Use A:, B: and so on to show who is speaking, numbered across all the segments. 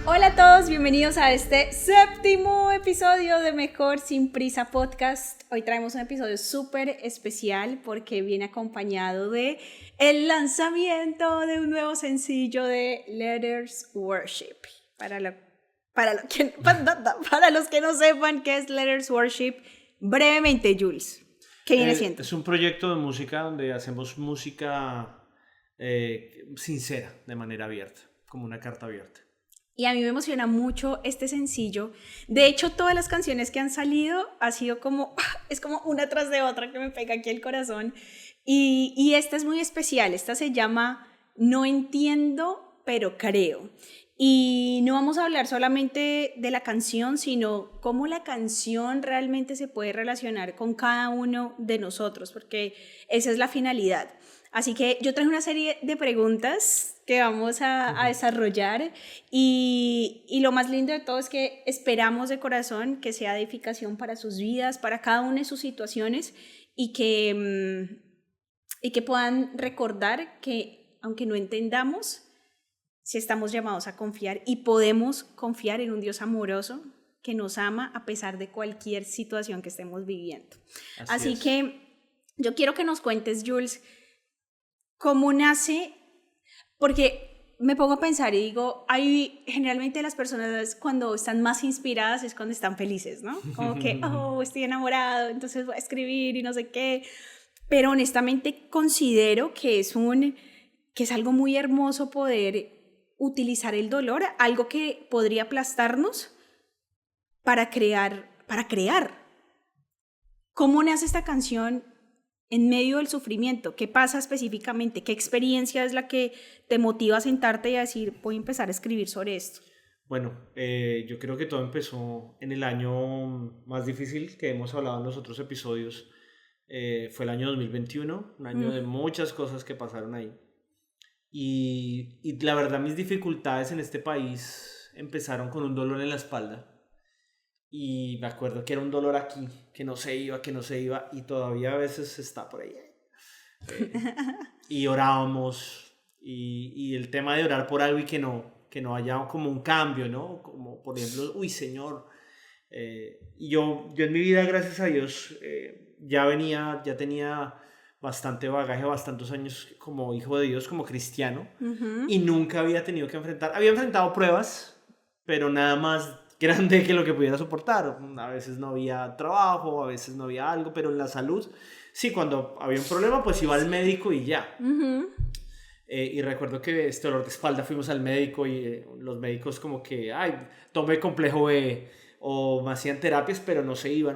A: Hola a todos, bienvenidos a este séptimo episodio de Mejor Sin Prisa Podcast. Hoy traemos un episodio súper especial porque viene acompañado de el lanzamiento de un nuevo sencillo de Letters Worship. Para los que no sepan qué es Letters Worship, brevemente, Jules, ¿qué viene siendo?
B: Es un proyecto de música donde hacemos música sincera, de manera abierta, como una carta abierta.
A: Y a mí me emociona mucho este sencillo. De hecho, todas las canciones que han salido ha sido es como una tras de otra que me pega aquí el corazón. Y esta es muy especial. Esta se llama No entiendo, pero creo. Y no vamos a hablar solamente de la canción, sino cómo la canción realmente se puede relacionar con cada uno de nosotros, porque esa es la finalidad. Así que yo traje una serie de preguntas que vamos a desarrollar y lo más lindo de todo es que esperamos de corazón que sea edificación para sus vidas, para cada una de sus situaciones y que puedan recordar que aunque no entendamos, sí estamos llamados a confiar y podemos confiar en un Dios amoroso que nos ama a pesar de cualquier situación que estemos viviendo. Así que yo quiero que nos cuentes, Jules, ¿cómo nace? Porque me pongo a pensar y digo, generalmente las personas cuando están más inspiradas es cuando están felices, ¿no? Como que, estoy enamorado, entonces voy a escribir y no sé qué. Pero honestamente considero que es algo muy hermoso poder utilizar el dolor, algo que podría aplastarnos para crear. ¿Cómo nace esta canción en medio del sufrimiento? ¿Qué pasa específicamente? ¿Qué experiencia es la que te motiva a sentarte y a decir, voy a empezar a escribir sobre esto?
B: Bueno, yo creo que todo empezó en el año más difícil que hemos hablado en los otros episodios. Fue el año 2021, un año de muchas cosas que pasaron ahí. Y la verdad, mis dificultades en este país empezaron con un dolor en la espalda. Y me acuerdo que era un dolor aquí, que no se iba, y todavía a veces está por ahí. Y orábamos, y el tema de orar por algo y que no haya como un cambio, ¿no? Como por ejemplo, uy, Señor. Y yo en mi vida, gracias a Dios, ya tenía bastante bagaje, bastantes años como hijo de Dios, como cristiano, y nunca había tenido que había enfrentado pruebas, pero nada más grande que lo que pudiera soportar. A veces no había trabajo, a veces no había algo, pero en la salud, sí, cuando había un problema, pues iba al médico y ya. Y recuerdo que este dolor de espalda fuimos al médico y los médicos como que, tomé complejo B, o me hacían terapias, pero no se iba.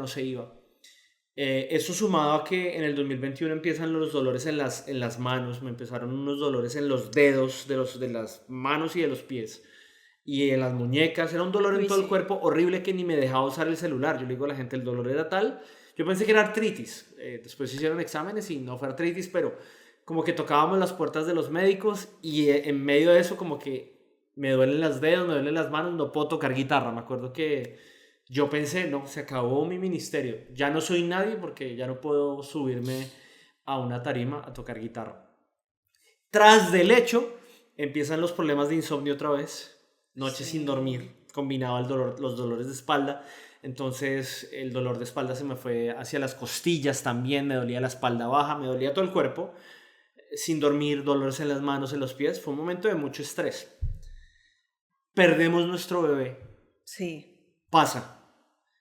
B: Eso sumado a que en el 2021 empiezan los dolores en las manos, me empezaron unos dolores en los dedos de las manos y de los pies y en las muñecas, era un dolor en todo el cuerpo horrible que ni me dejaba usar el celular. Yo le digo a la gente, el dolor era tal, yo pensé que era artritis, después hicieron exámenes y no fue artritis, pero como que tocábamos las puertas de los médicos y en medio de eso como que me duelen los dedos, me duelen las manos, no puedo tocar guitarra. Me acuerdo que yo pensé, no, se acabó mi ministerio, ya no soy nadie porque ya no puedo subirme a una tarima a tocar guitarra. Tras del hecho, empiezan los problemas de insomnio otra vez, noches sin dormir, combinado los dolores de espalda. Entonces el dolor de espalda se me fue hacia las costillas también, me dolía la espalda baja, me dolía todo el cuerpo, sin dormir, dolores en las manos, en los pies. Fue un momento de mucho estrés. Perdemos nuestro bebé.
A: Sí.
B: Pasa.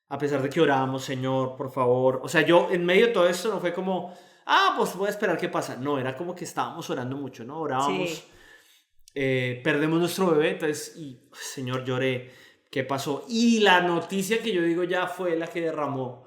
B: A pesar de que orábamos, Señor, por favor. O sea, yo en medio de todo esto no fue como, pues voy a esperar qué pasa. No, era como que estábamos orando mucho, ¿no? Orábamos. Sí. Perdemos nuestro bebé, entonces, Señor, lloré. ¿Qué pasó? Y la noticia que yo digo ya fue la que derramó.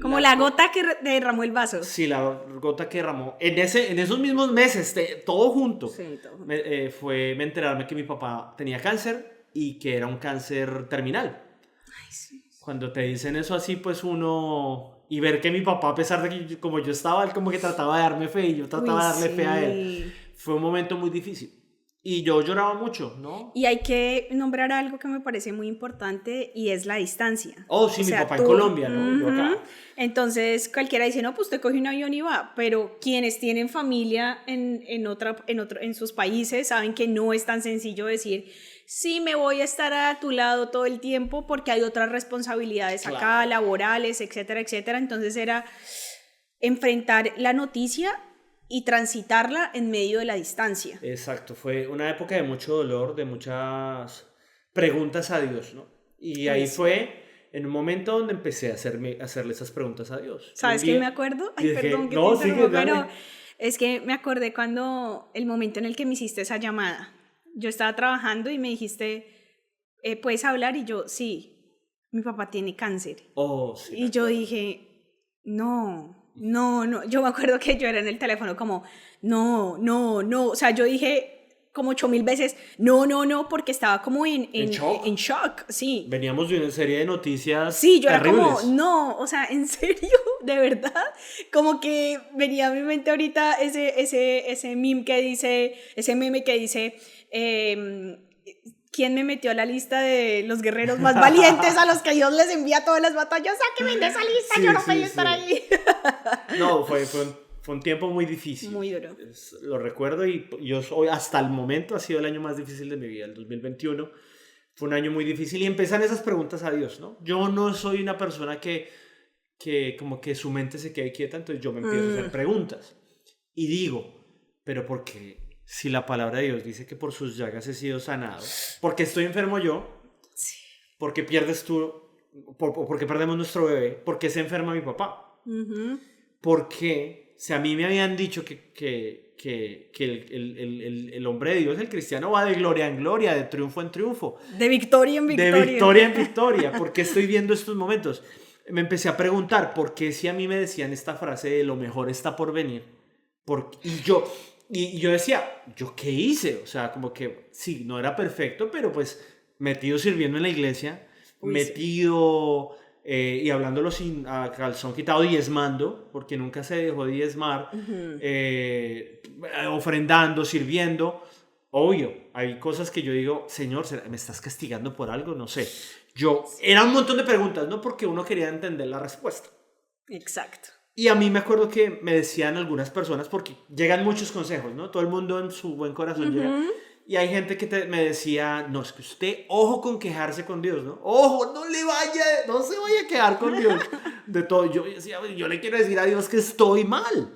A: Como la gota que derramó el vaso.
B: Sí, la gota que derramó. En esos mismos meses, todo junto.
A: Sí, todo junto.
B: Me enterarme que mi papá tenía cáncer y que era un cáncer terminal.
A: Ay, sí.
B: Cuando te dicen eso así, pues uno... Y ver que mi papá, a pesar de que como yo estaba, él como que trataba de darme fe y yo trataba de darle fe a él. Fue un momento muy difícil. Y yo lloraba mucho, ¿no?
A: Y hay que nombrar algo que me parece muy importante y es la distancia.
B: Oh, sí,
A: O
B: mi
A: sea,
B: papá en Colombia, ¿no? Yo
A: Ujú.
B: acá.
A: Entonces cualquiera dice, no, pues usted coge un avión y va, pero quienes tienen familia en sus países saben que no es tan sencillo decir, sí, me voy a estar a tu lado todo el tiempo porque hay otras responsabilidades acá,
B: Claro.
A: laborales, etcétera, etcétera. Entonces era enfrentar la noticia y transitarla en medio de la distancia.
B: Exacto, fue una época de mucho dolor, de muchas preguntas a Dios, ¿no? Y ahí
A: Eso.
B: fue en un momento donde empecé a hacerle esas preguntas a Dios. Y un
A: ¿Sabes qué
B: día,
A: me acuerdo?
B: y
A: Ay,
B: dije,
A: perdón que te
B: no, sigue,
A: interrumpa, pero
B: dale.
A: es que me acordé cuando el momento en el que me hiciste esa llamada. Yo estaba trabajando y me dijiste, ¿puedes hablar? Y yo, sí, mi papá tiene cáncer.
B: Oh, sí, me
A: Y yo
B: acuerdo.
A: dije, no, no, no. Yo me acuerdo que yo era en el teléfono como, no, no, no. O sea, yo dije como 8000 veces, no, no, no, porque estaba como
B: En
A: en
B: shock.
A: shock, sí.
B: Veníamos de una serie de noticias
A: Sí, yo era como,
B: terribles.
A: no, o sea, ¿en serio? ¿De verdad? Como que venía a mi mente ahorita ese meme que dice, ese meme que dice, ¿quién me metió a la lista de los guerreros más valientes a los que Dios les envía todas las batallas? ¡Sáquenme de esa lista! Yo
B: Sí,
A: no pedí
B: sí,
A: estar
B: sí.
A: ahí.
B: No, fue un tiempo muy difícil.
A: Muy duro.
B: Lo recuerdo y yo soy, hasta el momento ha sido el año más difícil de mi vida, el 2021. Fue un año muy difícil y empiezan esas preguntas a Dios, ¿no? Yo no soy una persona que como que su mente se quede quieta, entonces yo me empiezo a hacer preguntas. Y digo, pero ¿por qué? Si la palabra de Dios dice que por sus llagas he sido sanado, ¿por qué estoy enfermo yo? ¿Por qué pierdes tú? ¿Por qué perdemos nuestro bebé? ¿Por qué se enferma mi papá?
A: Ujú.
B: ¿Por qué? Si a mí me habían dicho que el hombre de Dios, el cristiano, va de gloria en gloria, de triunfo en triunfo,
A: De victoria en
B: de
A: victoria.
B: victoria en victoria. ¿Por qué estoy viendo estos momentos? Me empecé a preguntar, ¿por qué si a mí me decían esta frase de lo mejor está por venir? Y yo decía, ¿yo qué hice? O sea, como que sí, no era perfecto, pero pues metido sirviendo en la iglesia,
A: Uy, sí.
B: metido y hablándolo sin a calzón quitado, diezmando, porque nunca se dejó diezmar, ofrendando, sirviendo. Obvio, hay cosas que yo digo, Señor, ¿me estás castigando por algo? No sé. Era un montón de preguntas, ¿no? Porque uno quería entender la respuesta.
A: Exacto.
B: Y a mí me acuerdo que me decían algunas personas, porque llegan muchos consejos, ¿no? Todo el mundo en su buen corazón llega. Y hay gente que me decía, no, es que usted, ojo con quejarse con Dios, ¿no? Ojo, no se vaya a quejar con Dios de todo. Yo decía, yo le quiero decir a Dios que estoy mal.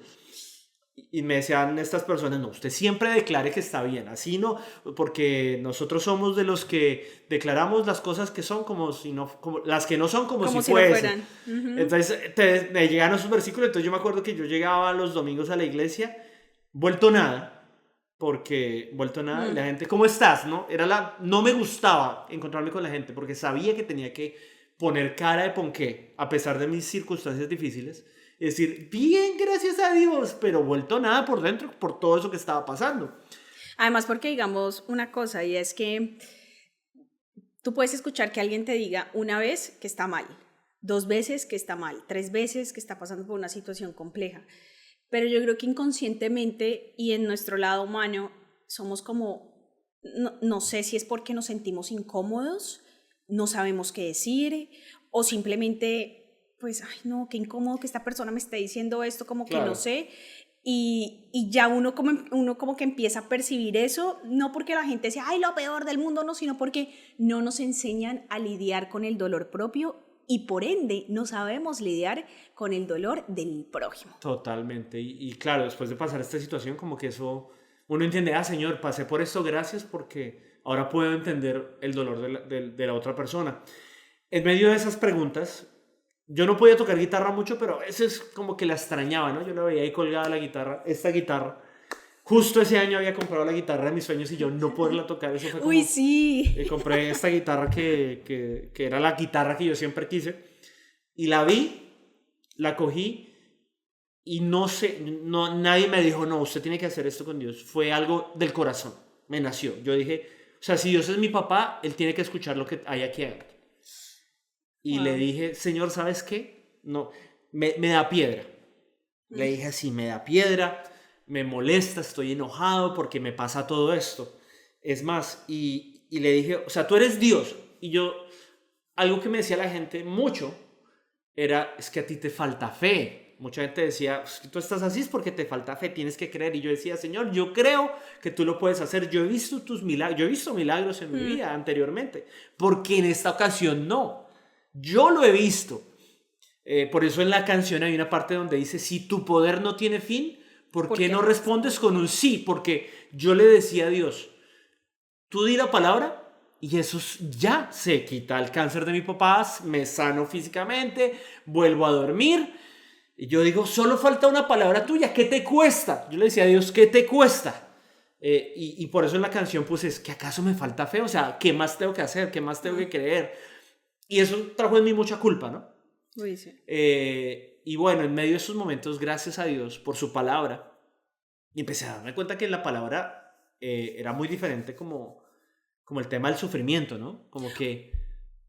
B: Y me decían estas personas, no, usted siempre declare que está bien, así no, porque nosotros somos de los que declaramos las cosas que son como si no, como, las que no son como
A: Como
B: si
A: si no
B: fuesen.
A: fueran.
B: Entonces me llegaron esos versículos, entonces yo me acuerdo que yo llegaba los domingos a la iglesia, vuelto nada, y la gente, ¿cómo estás? No me gustaba encontrarme con la gente, porque sabía que tenía que poner cara de ponqué, a pesar de mis circunstancias difíciles. Es decir, bien, gracias a Dios, pero vuelto nada por dentro por todo eso que estaba pasando.
A: Además, porque digamos una cosa, y es que tú puedes escuchar que alguien te diga una vez que está mal, 2 veces que está mal, 3 veces que está pasando por una situación compleja. Pero yo creo que inconscientemente y en nuestro lado humano somos como, no sé si es porque nos sentimos incómodos, no sabemos qué decir, o simplemente, pues, ay no, qué incómodo que esta persona me esté diciendo esto, como que no
B: Claro.
A: sé. Y ya uno como que empieza a percibir eso, no porque la gente sea, ay, lo peor del mundo, no, sino porque no nos enseñan a lidiar con el dolor propio y por ende no sabemos lidiar con el dolor del prójimo.
B: Totalmente. Y claro, después de pasar esta situación, como que eso, uno entiende, Señor, pasé por esto, gracias, porque ahora puedo entender el dolor de la otra persona. En medio de esas preguntas, yo no podía tocar guitarra mucho, pero a veces como que la extrañaba, ¿no? Yo la veía ahí colgada la guitarra, esta guitarra. Justo ese año había comprado la guitarra de mis sueños y yo no poderla tocar, eso fue como...
A: Uy, sí.
B: compré esta guitarra que era la guitarra que yo siempre quise y la vi, la cogí y no sé, nadie me dijo, no, usted tiene que hacer esto con Dios. Fue algo del corazón, me nació. Yo dije, o sea, si Dios es mi papá, Él tiene que escuchar lo que hay aquí adentro. Y le dije, Señor, ¿sabes qué? No, me da piedra. Le dije así, me da piedra, me molesta, estoy enojado porque me pasa todo esto. Es más, y le dije, o sea, tú eres Dios. Y yo, algo que me decía la gente mucho era, es que a ti te falta fe. Mucha gente decía, si tú estás así es porque te falta fe, tienes que creer. Y yo decía, Señor, yo creo que tú lo puedes hacer. Yo he visto tus milagros, yo he visto milagros en mi vida anteriormente, porque en esta ocasión no. Yo lo he visto. Por eso en la canción hay una parte donde dice, si tu poder no tiene fin, ¿por qué no respondes con un sí? Porque yo le decía a Dios, tú di la palabra y eso ya se quita el cáncer de mi papá, me sano físicamente, vuelvo a dormir. Y yo digo, solo falta una palabra tuya, ¿qué te cuesta? Yo le decía a Dios, ¿qué te cuesta? Y por eso en la canción pues es que acaso me falta fe, o sea, ¿qué más tengo que hacer? ¿Qué más tengo que creer? Y eso trajo en mí mucha culpa, ¿no?
A: Uy, sí.
B: Y bueno, en medio de esos momentos, gracias a Dios por su palabra, y empecé a darme cuenta que la palabra era muy diferente como el tema del sufrimiento, ¿no? Como que,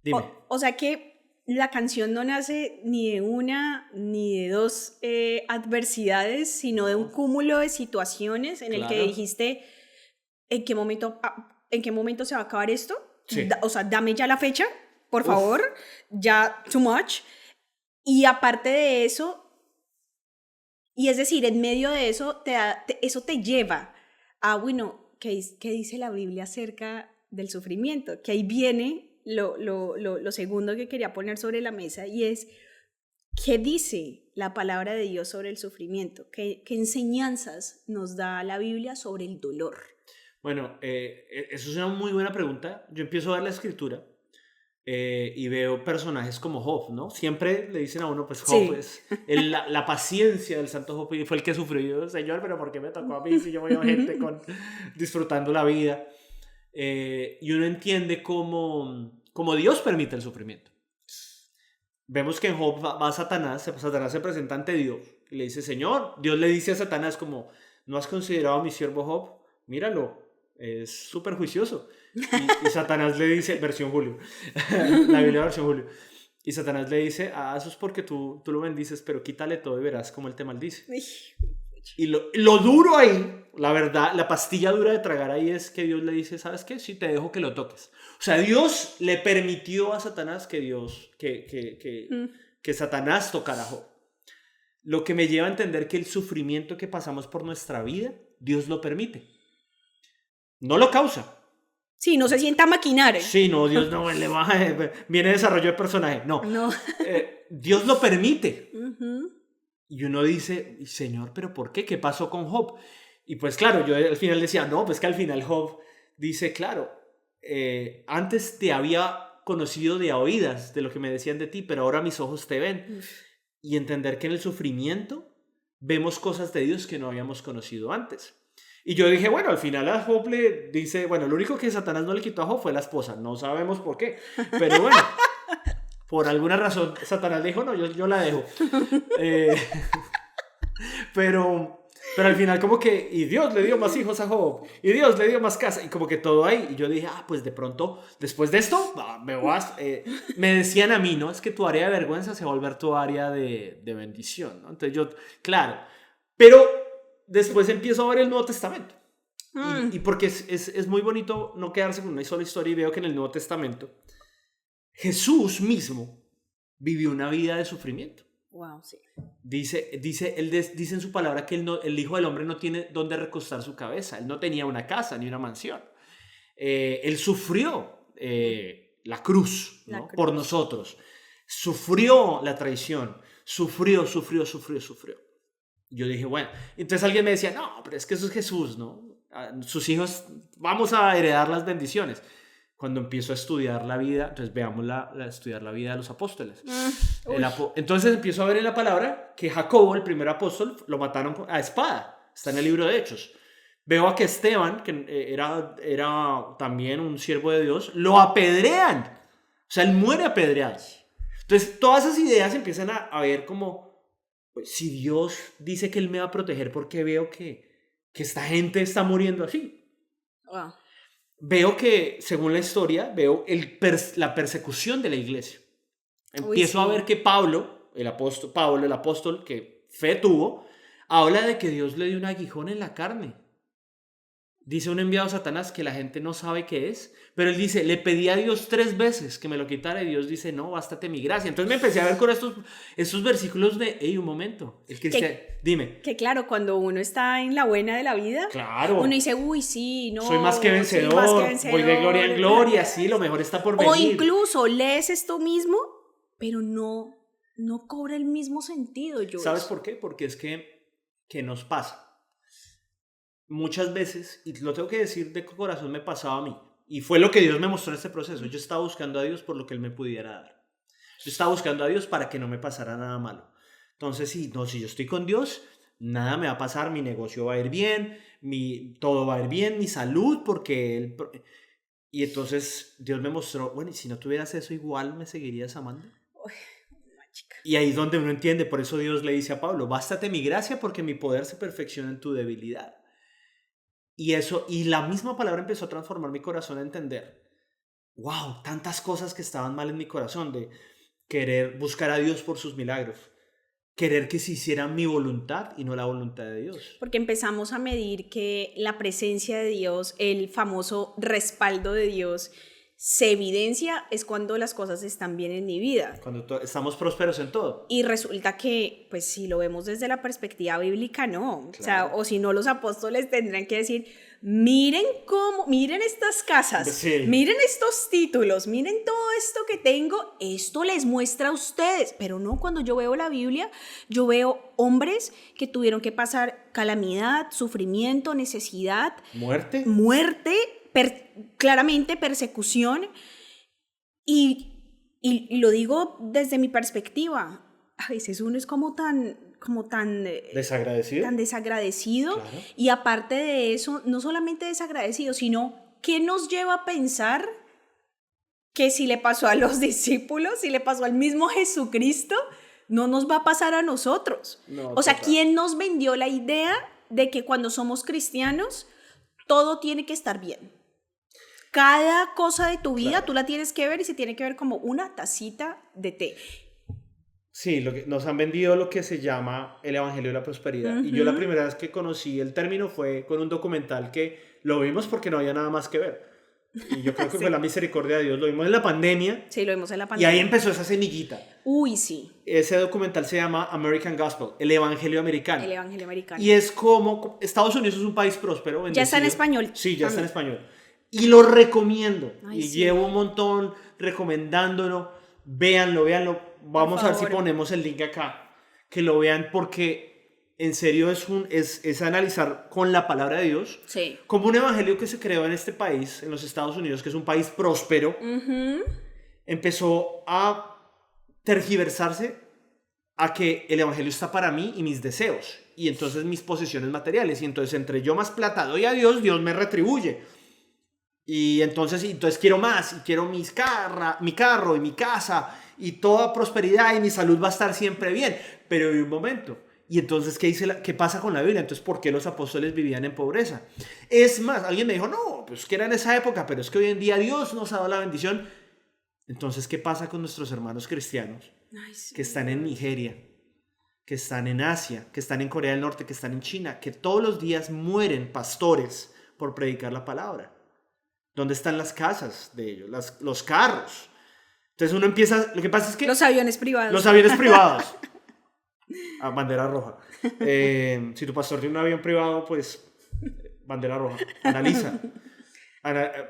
B: dime.
A: O sea que la canción no nace ni de una ni de dos adversidades, sino de un cúmulo de situaciones en el que dijiste, ¿en qué momento se va a acabar esto?
B: Sí.
A: O sea, dame ya la fecha, por favor, ya too much. Y aparte de eso, y es decir, en medio de eso, eso te lleva a, bueno, ¿qué dice la Biblia acerca del sufrimiento? Que ahí viene lo segundo que quería poner sobre la mesa, y es, ¿qué dice la palabra de Dios sobre el sufrimiento? ¿Qué enseñanzas nos da la Biblia sobre el dolor?
B: Bueno, eso es una muy buena pregunta. Yo empiezo a ver la escritura y veo personajes como Job, ¿no? Siempre le dicen a uno, pues Job es la paciencia del santo Job, y fue el que sufrió. Señor, pero ¿por qué me tocó a mí si yo veo gente disfrutando la vida? Y uno entiende cómo Dios permite el sufrimiento. Vemos que en Job va Satanás se presenta ante Dios y le dice, Señor, Dios le dice a Satanás como, ¿no has considerado a mi siervo Job? Míralo, es súper juicioso. Y Satanás le dice, versión Julio, la Biblia versión Julio, y Satanás le dice, eso es porque tú lo bendices, pero quítale todo y verás cómo él te maldice. Y lo duro ahí, la verdad, la pastilla dura de tragar ahí es que Dios le dice, ¿sabes qué? Sí, te dejo que lo toques. O sea, Dios le permitió a Satanás que Satanás tocara a Job. Lo que me lleva a entender que el sufrimiento que pasamos por nuestra vida, Dios lo permite. No lo causa.
A: Sí, no se sienta a maquinar.
B: Sí, no, Dios no le baja. Viene desarrollo de personaje. No. Dios lo permite. Y uno dice, Señor, ¿pero por qué? ¿Qué pasó con Job? Y pues claro, yo al final decía, no, pues que al final Job dice, claro, antes te había conocido de a oídas de lo que me decían de ti, pero ahora mis ojos te ven. Y entender que en el sufrimiento vemos cosas de Dios que no habíamos conocido antes. Y yo dije, bueno, al final a Job le dice, bueno, lo único que Satanás no le quitó a Job fue la esposa. No sabemos por qué, pero bueno, por alguna razón Satanás le dijo, no, yo la dejo. Pero al final como que, y Dios le dio más hijos a Job, y Dios le dio más casa, y como que todo ahí. Y yo dije, pues de pronto, después de esto, me decían a mí, ¿no? Es que tu área de vergüenza se va a volver tu área de bendición, ¿no? Entonces yo, claro, pero después empiezo a ver el Nuevo Testamento. Y porque es muy bonito no quedarse con una sola historia, y veo que en el Nuevo Testamento Jesús mismo vivió una vida de sufrimiento.
A: Wow, sí.
B: Dice en su palabra que el Hijo del Hombre no tiene dónde recostar su cabeza. Él no tenía una casa ni una mansión. Él sufrió la cruz, ¿no? Por nosotros. Sufrió la traición. Sufrió. Yo dije, bueno. Entonces alguien me decía, no, pero es que eso es Jesús, ¿no? Sus hijos, vamos a heredar las bendiciones. Cuando empiezo a estudiar la vida, entonces veamos estudiar la vida de los apóstoles. Entonces empiezo a ver en la palabra que Jacobo, el primer apóstol, lo mataron a espada. Está en el libro de Hechos. Veo a que Esteban, que era también un siervo de Dios, lo apedrean. O sea, él muere apedreado. Entonces todas esas ideas empiezan a ver como, pues, si Dios dice que Él me va a proteger, ¿por qué veo que esta gente está muriendo así?
A: Wow.
B: Veo que, según la historia, veo la persecución de la iglesia. Empiezo a ver que Pablo, el apóstol que fe tuvo, habla de que Dios le dio un aguijón en la carne. Dice un enviado de Satanás que la gente no sabe qué es, pero él dice, le pedí a Dios 3 veces que me lo quitara y Dios dice, no, bástate mi gracia. Entonces me empecé a ver con estos versículos de, hey, un momento, el cristiano, dime.
A: Que claro, cuando uno está en la buena de la vida,
B: Claro.
A: uno dice, uy, sí, no.
B: Soy más que vencedor,
A: más que vencedor,
B: voy de gloria en gloria, sí, lo mejor está por venir.
A: O incluso lees esto mismo, pero no cobra el mismo sentido, Jules.
B: ¿Sabes por qué? Porque es que nos pasa. Muchas veces, y lo tengo que decir de corazón, me pasaba a mí. Y fue lo que Dios me mostró en este proceso. Yo estaba buscando a Dios por lo que Él me pudiera dar. Yo estaba buscando a Dios para que no me pasara nada malo. Entonces, si yo estoy con Dios, nada me va a pasar, mi negocio va a ir bien, todo va a ir bien, mi salud, porque Él... Y entonces Dios me mostró, bueno, y si no tuvieras eso, igual me seguirías amando.
A: Uy, chica.
B: Y ahí es donde uno entiende, por eso Dios le dice a Pablo, bástate mi gracia porque mi poder se perfecciona en tu debilidad. Y la misma palabra empezó a transformar mi corazón a entender, wow, tantas cosas que estaban mal en mi corazón, de querer buscar a Dios por sus milagros, querer que se hiciera mi voluntad y no la voluntad de Dios.
A: Porque empezamos a medir que la presencia de Dios, el famoso respaldo de Dios, se evidencia es cuando las cosas están bien en mi vida.
B: Cuando estamos prósperos en todo.
A: Y resulta que, pues si lo vemos desde la perspectiva bíblica, no.
B: Claro.
A: O sea, o si no, los apóstoles tendrán que decir, miren estas casas,
B: Sí.
A: Miren estos títulos, miren todo esto que tengo, esto les muestra a ustedes. Pero no, cuando yo veo la Biblia, yo veo hombres que tuvieron que pasar calamidad, sufrimiento, necesidad,
B: Muerte,
A: claramente persecución, y lo digo desde mi perspectiva, a veces uno es como tan
B: desagradecido.
A: tan desagradecido,
B: Claro.
A: y aparte de eso, no solamente desagradecido, sino ¿qué nos lleva a pensar que si le pasó a los discípulos, si le pasó al mismo Jesucristo, no nos va a pasar a nosotros?
B: No,
A: o sea,
B: total.
A: ¿quién nos vendió la idea de que cuando somos cristianos todo tiene que estar bien? Cada cosa de tu vida,
B: Claro.
A: tú la tienes que ver y se tiene que ver como una tacita de té.
B: Sí, nos han vendido lo que se llama el Evangelio de la Prosperidad. Y yo la primera vez que conocí el término fue con un documental que lo vimos porque no había nada más que ver. Y yo creo que
A: Sí.
B: fue la misericordia de Dios. Lo vimos en la pandemia.
A: Sí, lo vimos en la
B: Y
A: pandemia.
B: ahí empezó esa semillita.
A: Uy, sí,
B: Ese documental se llama American Gospel, el Evangelio americano.
A: el Evangelio americano.
B: Y es como Estados Unidos es un país próspero.
A: Ya está en
B: bendecido.
A: español.
B: Sí, ya está en
A: también.
B: español. Y lo recomiendo.
A: Ay,
B: y
A: sí.
B: llevo un montón recomendándolo. Véanlo. Vamos a ver si
A: favor.
B: ponemos el link acá. Que lo vean porque en serio es analizar con la palabra de Dios.
A: Sí.
B: Como un evangelio que se creó en este país, en los Estados Unidos, que es un país próspero, empezó a tergiversarse a que el evangelio está para mí y mis deseos, y entonces mis posesiones materiales, y entonces entre yo más plata doy a Dios, Dios me retribuye, y entonces quiero más, y quiero mi carro y mi casa, y toda prosperidad, y mi salud va a estar siempre bien, pero en un momento. Y entonces, ¿qué pasa con la Biblia? Entonces, ¿por qué los apóstoles vivían en pobreza? Es más, alguien me dijo, no, pues que era en esa época, pero es que hoy en día Dios nos ha dado la bendición. Entonces, ¿qué pasa con nuestros hermanos cristianos
A: Ay, sí.
B: que están en Nigeria, que están en Asia, que están en Corea del Norte, que están en China, que todos los días mueren pastores por predicar la palabra? ¿Dónde están las casas de ellos? Los carros. Entonces uno empieza, lo que pasa es que...
A: Los aviones privados.
B: Los aviones privados. A bandera roja. Si tu pastor tiene un avión privado, pues bandera roja. Analiza.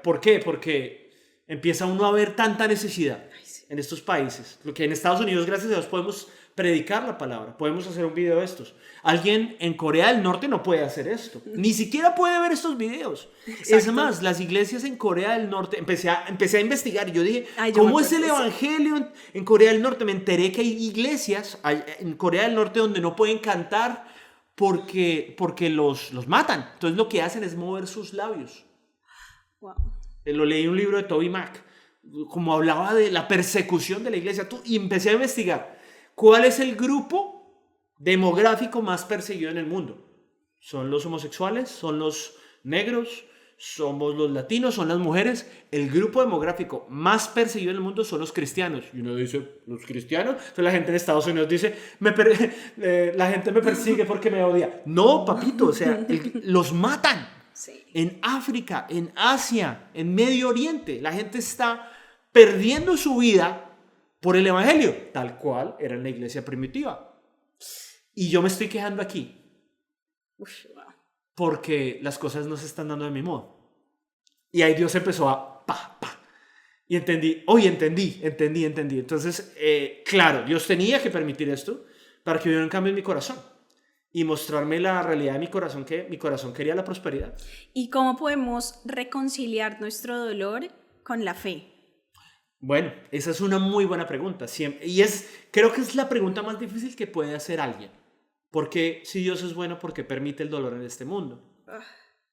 B: ¿Por qué? Porque empieza uno a ver tanta necesidad en estos países. Lo que en Estados Unidos, gracias a Dios, podemos predicar la palabra. Podemos hacer un video de estos. Alguien en Corea del Norte no puede hacer esto. Ni siquiera puede ver estos videos.
A: Exacto.
B: Es más, las iglesias en Corea del Norte, empecé a investigar y yo dije,
A: Ay, yo me
B: ¿cómo es el
A: acuerdo,
B: evangelio en Corea del Norte? Me enteré que hay iglesias en Corea del Norte donde no pueden cantar porque los matan. Entonces lo que hacen es mover sus labios.
A: Wow.
B: Lo leí en un libro de Toby Mac, como hablaba de la persecución de la iglesia, y empecé a investigar cuál es el grupo demográfico más perseguido en el mundo. ¿Son los homosexuales? ¿Son los negros? ¿Somos los latinos? ¿Son las mujeres? El grupo demográfico más perseguido en el mundo son los cristianos. Y uno dice, ¿los cristianos? Entonces la gente en Estados Unidos dice, la gente me persigue porque me odia. No, papito, o sea, los matan.
A: Sí.
B: en África, en Asia, en Medio Oriente. La gente está perdiendo su vida por el evangelio, tal cual era en la iglesia primitiva. Y yo me estoy quejando aquí
A: Uf, wow.
B: porque las cosas no se están dando de mi modo. Y ahí Dios empezó a y entendí. Entonces, claro, Dios tenía que permitir esto para que hubiera un cambio en mi corazón y mostrarme la realidad de mi corazón, que mi corazón quería la prosperidad.
A: ¿Y cómo podemos reconciliar nuestro dolor con la fe?
B: Bueno, esa es una muy buena pregunta. Siempre, creo que es la pregunta más difícil que puede hacer alguien. Porque si Dios es bueno, ¿por qué permite el dolor en este mundo?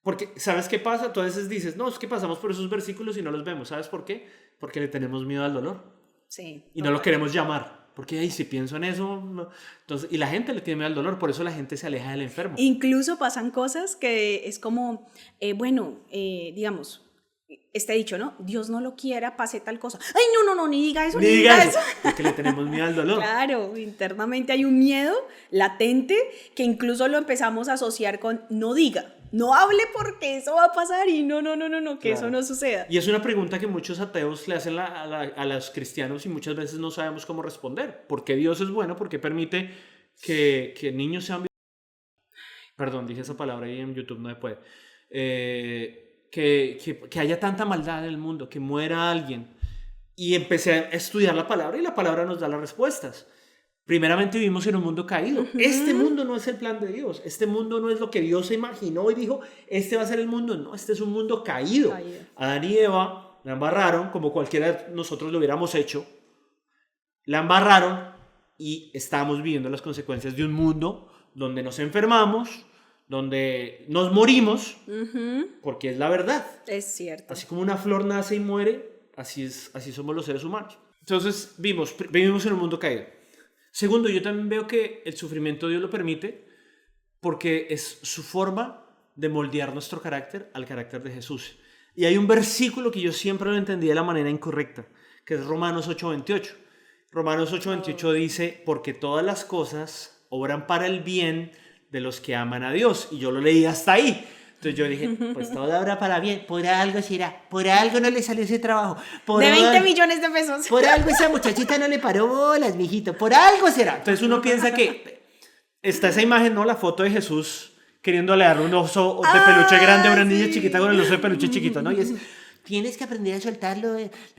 B: Porque, ¿sabes qué pasa? Tú a veces dices, no, es que pasamos por esos versículos y no los vemos. ¿Sabes por qué? Porque le tenemos miedo al dolor.
A: Sí.
B: Y no lo queremos llamar. Porque, ay, si pienso en eso... No. Entonces, y la gente le tiene miedo al dolor, por eso la gente se aleja del enfermo.
A: Incluso pasan cosas que es como, digamos, este dicho, ¿no? Dios no lo quiera, pase tal cosa. ¡Ay, no, ni diga eso,
B: Ni diga eso! Porque le tenemos miedo al dolor.
A: Claro, internamente hay un miedo latente que incluso lo empezamos a asociar con no diga, no hable porque eso va a pasar y no, que eso no suceda.
B: Y es una pregunta que muchos ateos le hacen a los cristianos y muchas veces no sabemos cómo responder. ¿Por qué Dios es bueno? ¿Por qué permite que niños sean... Perdón, dije esa palabra ahí en YouTube, no se puede. Que haya tanta maldad en el mundo, que muera alguien. Y empecé a estudiar la palabra y la palabra nos da las respuestas. Primeramente vivimos en un mundo caído. Este mundo no es el plan de Dios. Este mundo no es lo que Dios se imaginó y dijo, este va a ser el mundo. No, este es un mundo caído. Adán y Eva la embarraron, como cualquiera de nosotros lo hubiéramos hecho. La embarraron y estamos viviendo las consecuencias de un mundo donde nos enfermamos, donde nos morimos, porque es la verdad.
A: Es cierto.
B: Así como una flor nace y muere, así somos los seres humanos. Entonces, vivimos en un mundo caído. Segundo, yo también veo que el sufrimiento Dios lo permite porque es su forma de moldear nuestro carácter al carácter de Jesús. Y hay un versículo que yo siempre lo entendí de la manera incorrecta, que es Romanos 8:28. Romanos 8:28 dice, porque todas las cosas obran para el bien de los que aman a Dios. Y yo lo leí hasta ahí. Entonces yo dije, pues todo obra para bien, por algo será, por algo no le salió ese trabajo.
A: De 20 millones de pesos.
B: Por algo esa muchachita no le paró bolas, mijito, por algo será. Entonces uno piensa que está esa imagen, ¿no? La foto de Jesús queriéndole dar un oso de peluche grande a una niña chiquita con el oso de peluche chiquito, ¿no? Y es, tienes que aprender a soltar lo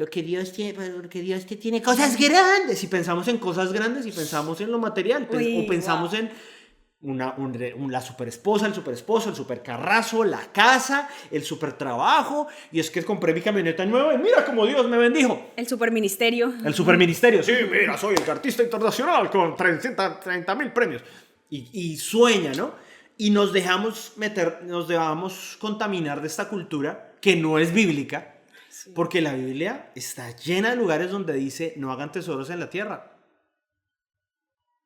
B: que Dios tiene, porque Dios te tiene cosas grandes. Y pensamos en cosas grandes y pensamos en lo material, o pensamos en la superesposa, el superesposo, el supercarrazo, la casa, el supertrabajo, y es que compré mi camioneta nueva y mira cómo Dios me bendijo.
A: El superministerio.
B: El superministerio, sí, mira, soy el artista internacional con 30,000 premios. Y sueña, ¿no? Y nos dejamos contaminar de esta cultura que no es bíblica, sí. Porque la Biblia está llena de lugares donde dice no hagan tesoros en la tierra.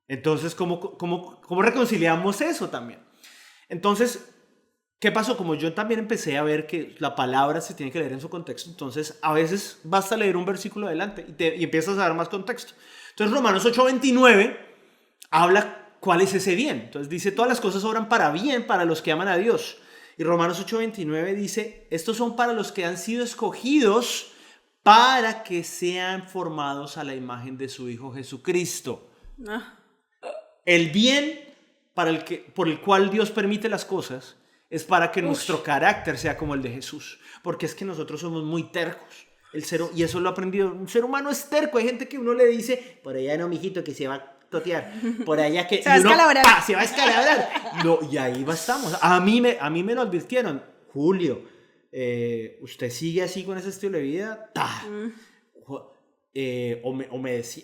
B: Entonces, ¿cómo reconciliamos eso también? Entonces, ¿qué pasó? Como yo también empecé a ver que la palabra se tiene que leer en su contexto, entonces a veces basta leer un versículo adelante y empiezas a dar más contexto. Entonces, Romanos 8:29 habla cuál es ese bien. Entonces dice, todas las cosas obran para bien para los que aman a Dios. Y Romanos 8:29 dice, estos son para los que han sido escogidos para que sean formados a la imagen de su Hijo Jesucristo. El bien por el cual Dios permite las cosas es para que nuestro carácter sea como el de Jesús. Porque es que nosotros somos muy tercos. Y eso lo he aprendido. Un ser humano es terco. Hay gente que uno le dice, por allá no, mijito, que se va a totear. Por allá que...
A: se va a escalabrar.
B: Se va a escalabrar. No, y ahí estamos. A mí me lo advirtieron. Julio, usted sigue así con ese estilo de vida.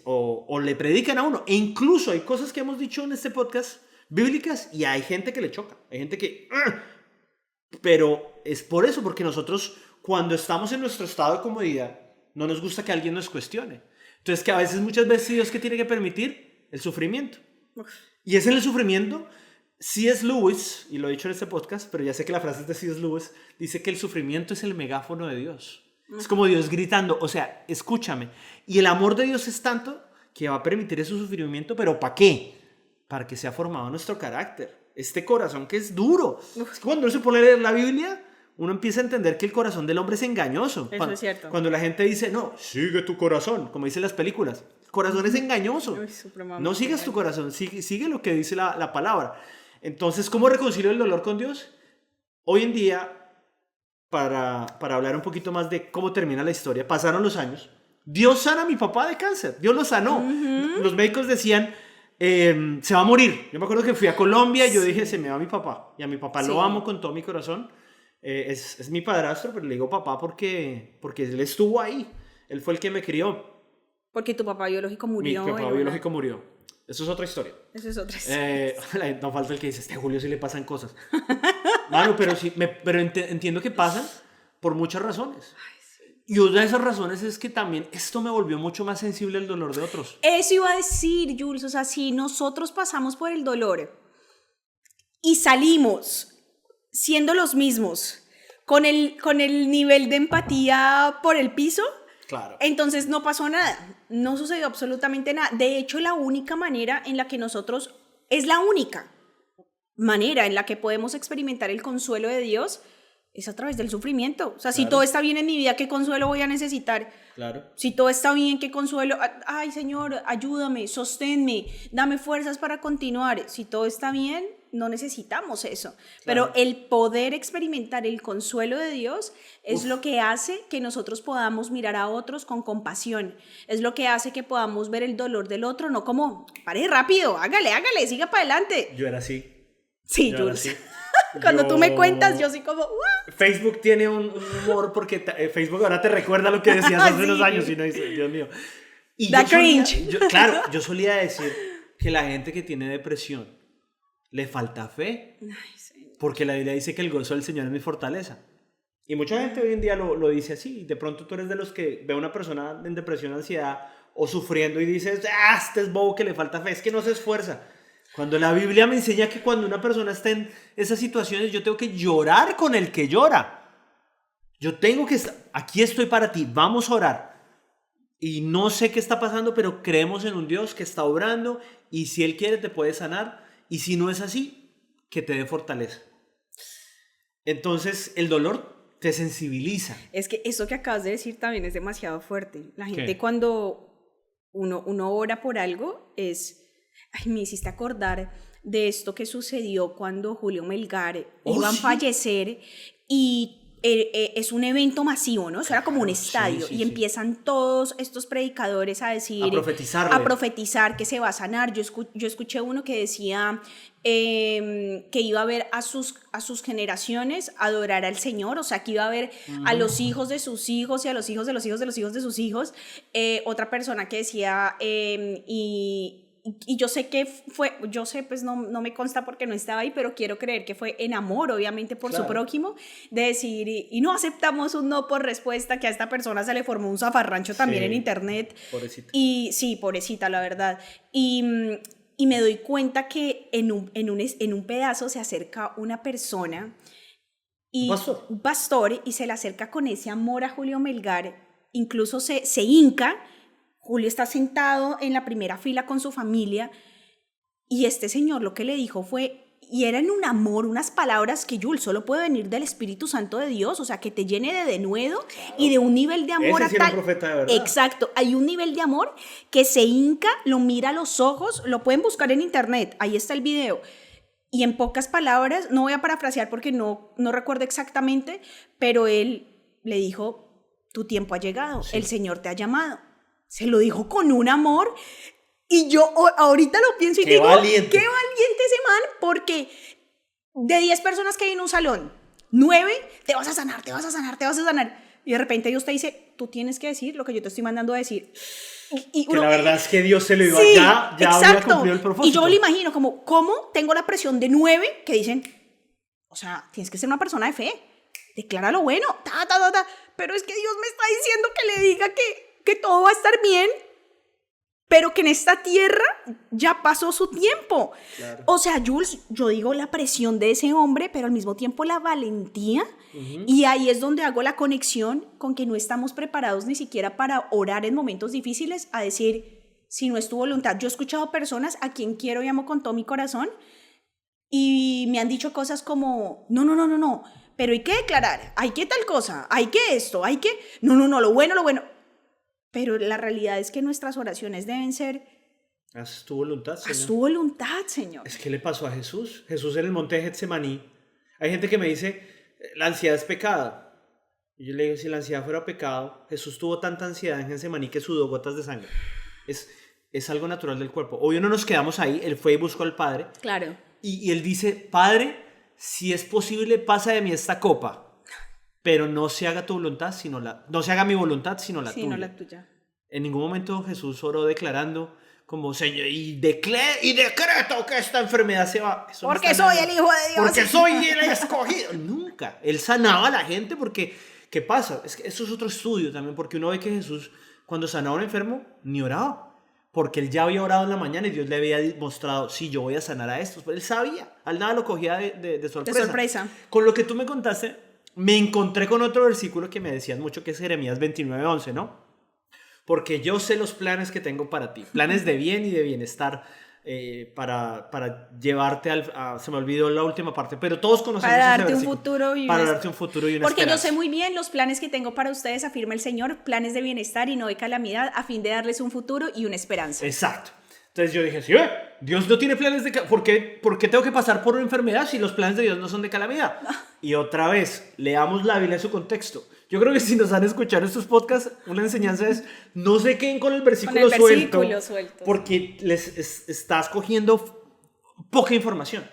B: O le predican a uno. E incluso hay cosas que hemos dicho en este podcast bíblicas y hay gente que le choca. Hay gente que... Pero es por eso, porque nosotros cuando estamos en nuestro estado de comodidad no nos gusta que alguien nos cuestione. Entonces que a veces, muchas veces Dios que tiene que permitir el sufrimiento. Y es en el sufrimiento. C.S. Lewis, y lo he dicho en este podcast, pero ya sé que la frase es de C.S. Lewis, dice que el sufrimiento es el megáfono de Dios. Es como Dios gritando, o sea, escúchame. Y el amor de Dios es tanto que va a permitir ese sufrimiento, pero ¿para qué? Para que sea formado nuestro carácter. Este corazón que es duro. Es que cuando uno se pone a leer la Biblia, uno empieza a entender que el corazón del hombre es engañoso.
A: Eso es cierto.
B: Cuando la gente dice, no, sigue tu corazón, como dicen las películas. El corazón es engañoso.
A: Uy,
B: No sigas tu corazón, sigue lo que dice la palabra. Entonces, ¿cómo reconcilio el dolor con Dios? Hoy en día, para hablar un poquito más de cómo termina la historia, pasaron los años. Dios sana a mi papá de cáncer. Dios lo sanó. Los médicos decían, se va a morir. Yo me acuerdo que fui a Colombia y yo dije, se me va mi papá. Y a mi papá lo amo con todo mi corazón. Es mi padrastro, pero le digo papá porque él estuvo ahí. Él fue el que me crió.
A: Porque tu papá biológico murió.
B: Mi papá biológico murió. Eso es otra historia.
A: Eso es otra historia.
B: No falta el que dice, Julio sí le pasan cosas. Mano, pero entiendo que pasan por muchas razones. Y una de esas razones es que también esto me volvió mucho más sensible al dolor de otros.
A: Eso iba a decir, Jules. O sea, si nosotros pasamos por el dolor y salimos siendo los mismos, con el nivel de empatía por el piso,
B: claro,
A: entonces no pasó nada. No sucedió absolutamente nada. De hecho, la única manera en la que nosotros, es la única manera en la que podemos experimentar el consuelo de Dios, es a través del sufrimiento. O sea, si todo está bien en mi vida, ¿qué consuelo voy a necesitar?
B: Claro.
A: Si todo está bien, ¿qué consuelo? Ay, Señor, ayúdame, sosténme, dame fuerzas para continuar. Si todo está bien, no necesitamos eso. Claro. Pero el poder experimentar el consuelo de Dios es lo que hace que nosotros podamos mirar a otros con compasión. Es lo que hace que podamos ver el dolor del otro, no como, pare rápido, hágale, siga para adelante.
B: Yo era así.
A: Sí, Jules. Cuando tú me cuentas, yo soy como... ¡Wow!
B: Facebook tiene un humor porque Facebook ahora te recuerda lo que decías hace unos años y no dice, Dios mío. Y
A: da cringe.
B: Yo solía decir que la gente que tiene depresión le falta fe.
A: Ay, sí.
B: Porque la Biblia dice que el gozo del Señor es mi fortaleza. Y mucha gente hoy en día lo dice así. De pronto tú eres de los que ve a una persona en depresión, ansiedad o sufriendo y dices, este es bobo que le falta fe, es que no se esfuerza. Cuando la Biblia me enseña que cuando una persona está en esas situaciones, yo tengo que llorar con el que llora. Yo tengo que estar, aquí estoy para ti, vamos a orar. Y no sé qué está pasando, pero creemos en un Dios que está obrando y si Él quiere te puede sanar. Y si no es así, que te dé fortaleza. Entonces, el dolor te sensibiliza.
A: Es que eso que acabas de decir también es demasiado fuerte. La gente cuando uno ora por algo es... Ay, me hiciste acordar de esto que sucedió cuando Julio Melgar iba a fallecer y es un evento masivo, ¿no? Eso era como un estadio y empiezan todos estos predicadores a decir... A profetizar que se va a sanar. Yo escuché uno que decía que iba a ver a sus generaciones adorar al Señor, o sea, que iba a ver a los hijos de sus hijos y a los hijos de los hijos de los hijos de sus hijos. Otra persona que decía... Y yo sé que fue, pues no me consta porque no estaba ahí, pero quiero creer que fue en amor, obviamente, por su prójimo, de decir, y no aceptamos un no por respuesta, que a esta persona se le formó un zafarrancho también en internet.
B: Pobrecita.
A: Y sí, pobrecita, la verdad. Y me doy cuenta que en un pedazo se acerca una persona, y un pastor, y se le acerca con ese amor a Julio Melgar, incluso se hinca. Julio está sentado en la primera fila con su familia y este señor lo que le dijo fue, y era en un amor, unas palabras que Jules solo puede venir del Espíritu Santo de Dios, o sea, que te llene de denuedo y de un nivel de amor.
B: Ese sí era un profeta de verdad.
A: Exacto, hay un nivel de amor que se hinca, lo mira a los ojos, lo pueden buscar en internet, ahí está el video. Y en pocas palabras, no voy a parafrasear porque no recuerdo exactamente, pero él le dijo, tu tiempo ha llegado, el Señor te ha llamado. Se lo dijo con un amor y yo ahorita lo pienso y digo, qué valiente ese man, porque de 10 personas que hay en un salón, 9, te vas a sanar. Y de repente Dios te dice, tú tienes que decir lo que yo te estoy mandando a decir. Y
B: que la verdad es que Dios se lo iba ya había cumplido el propósito.
A: Y yo me lo imagino como, ¿cómo tengo la presión de 9 que dicen, o sea, tienes que ser una persona de fe, declara lo bueno, pero es que Dios me está diciendo que le diga que todo va a estar bien, pero que en esta tierra ya pasó su tiempo. Claro. O sea, Jules, yo digo la presión de ese hombre, pero al mismo tiempo la valentía, y ahí es donde hago la conexión con que no estamos preparados ni siquiera para orar en momentos difíciles, a decir, si no es tu voluntad. Yo he escuchado personas a quien quiero y amo con todo mi corazón, y me han dicho cosas como, no, pero hay que declarar, hay que tal cosa, hay que esto, hay que... No, lo bueno, lo bueno. Pero la realidad es que nuestras oraciones deben ser...
B: Haz tu voluntad, Señor.
A: Haz tu voluntad, Señor.
B: Es que le pasó a Jesús. Jesús en el monte de Getsemaní. Hay gente que me dice, la ansiedad es pecado. Y yo le digo, si la ansiedad fuera pecado, Jesús tuvo tanta ansiedad en Getsemaní que sudó gotas de sangre. Es algo natural del cuerpo. Obvio no nos quedamos ahí, él fue y buscó al Padre.
A: Claro.
B: Y él dice, Padre, si es posible, pasa de mí esta copa, pero no se haga tu voluntad, no se haga mi voluntad, sino la tuya.
A: No la tuya.
B: En ningún momento Jesús oró declarando como, Señor, y decreto que esta enfermedad se va.
A: Porque soy el Hijo de Dios.
B: Porque soy el escogido. Nunca. Él sanaba a la gente porque, ¿qué pasa? Es que eso es otro estudio también, porque uno ve que Jesús, cuando sanaba a un enfermo, ni oraba. Porque él ya había orado en la mañana y Dios le había mostrado, sí, yo voy a sanar a estos. Pero él sabía, al nada lo cogía de sorpresa.
A: De sorpresa.
B: Con lo que tú me contaste, me encontré con otro versículo que me decías mucho, que es Jeremías 29:11, ¿no? Porque yo sé los planes que tengo para ti, planes de bien y de bienestar, para llevarte se me olvidó la última parte, pero todos conocemos
A: para
B: ese
A: darte
B: versículo.
A: un futuro y
B: para darte un futuro y una
A: porque
B: esperanza.
A: yo sé muy bien los planes que tengo para ustedes, afirma el Señor, planes de bienestar y no de calamidad, a fin de darles un futuro y una esperanza.
B: Exacto. Entonces yo dije, sí, Dios no tiene planes de... ¿Por qué tengo que pasar por una enfermedad si los planes de Dios no son de calamidad? Y otra vez, leamos la Biblia en su contexto. Yo creo que si nos han escuchado estos podcasts, una enseñanza es, no se queden con el versículo suelto. Porque estás cogiendo poca información.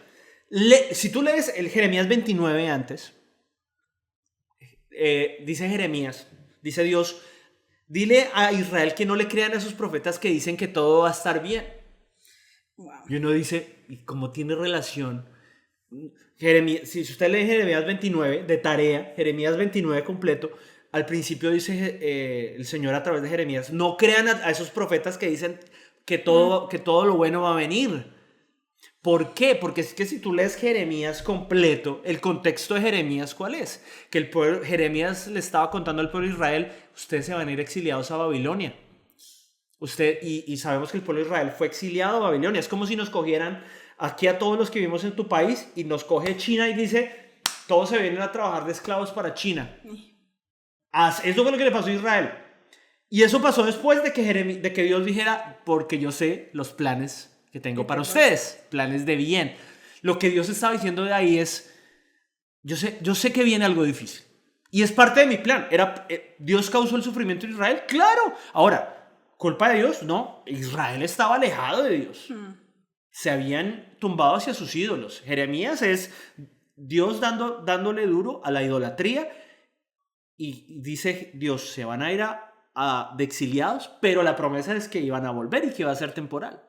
B: Si tú lees el Jeremías 29 antes, dice Jeremías, dice Dios, dile a Israel que no le crean a esos profetas que dicen que todo va a estar bien.
A: Wow.
B: Y uno dice, ¿y cómo tiene relación? Jeremías, si usted lee Jeremías 29 de tarea, Jeremías 29 completo, al principio dice el Señor a través de Jeremías, no crean a esos profetas que dicen que todo lo bueno va a venir. ¿Por qué? Porque es que si tú lees Jeremías completo, el contexto de Jeremías, ¿cuál es? Que Jeremías le estaba contando al pueblo de Israel, ustedes se van a ir exiliados a Babilonia. Y sabemos que el pueblo de Israel fue exiliado a Babilonia. Es como si nos cogieran aquí a todos los que vivimos en tu país y nos coge China y dice, todos se vienen a trabajar de esclavos para China. Eso fue lo que le pasó a Israel. Y eso pasó después de que Dios dijera, porque yo sé los planes que tengo para ustedes, planes de bien. Lo que Dios estaba diciendo de ahí es, yo sé que viene algo difícil. Y es parte de mi plan. ¿Dios causó el sufrimiento en Israel? ¡Claro! Ahora, ¿culpa de Dios? No. Israel estaba alejado de Dios. Se habían tumbado hacia sus ídolos. Jeremías es Dios dándole duro a la idolatría. Y dice Dios, se van a ir de exiliados, pero la promesa es que iban a volver y que iba a ser temporal.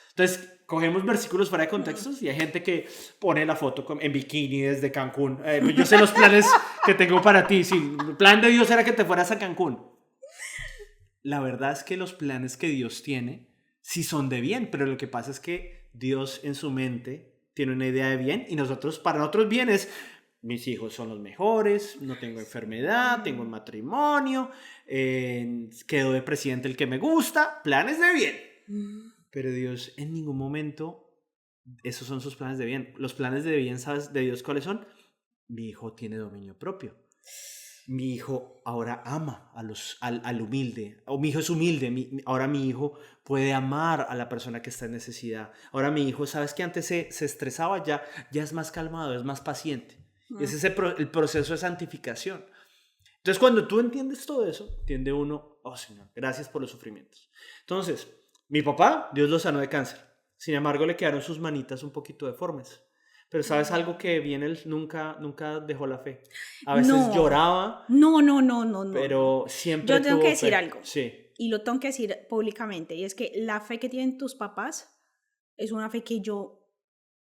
B: Entonces, cogemos versículos fuera de contextos y hay gente que pone la foto en bikini desde Cancún. Yo sé los planes que tengo para ti. Sí, el plan de Dios era que te fueras a Cancún. La verdad es que los planes que Dios tiene sí son de bien, pero lo que pasa es que Dios en su mente tiene una idea de bien y para nosotros bien es, mis hijos son los mejores, no tengo enfermedad, tengo un matrimonio, quedo de presidente el que me gusta, planes de bien. Pero Dios en ningún momento, esos son sus planes de bien. Los planes de bien, ¿sabes de Dios cuáles son? Mi hijo tiene dominio propio. Mi hijo ahora ama al humilde. O mi hijo es humilde. Ahora mi hijo puede amar a la persona que está en necesidad. Ahora mi hijo, ¿sabes que antes se estresaba? Ya es más calmado, es más paciente. Ese es el proceso de santificación. Entonces, cuando tú entiendes todo eso, entiende uno, oh Señor, gracias por los sufrimientos. Entonces, mi papá, Dios lo sanó de cáncer. Sin embargo, le quedaron sus manitas un poquito deformes. Pero ¿sabes algo que bien él nunca dejó la fe? A veces lloraba.
A: No.
B: Pero siempre
A: yo tengo
B: tuvo
A: que decir
B: fe.
A: algo.
B: Sí.
A: Y lo tengo que decir públicamente. Y es que la fe que tienen tus papás es una fe que yo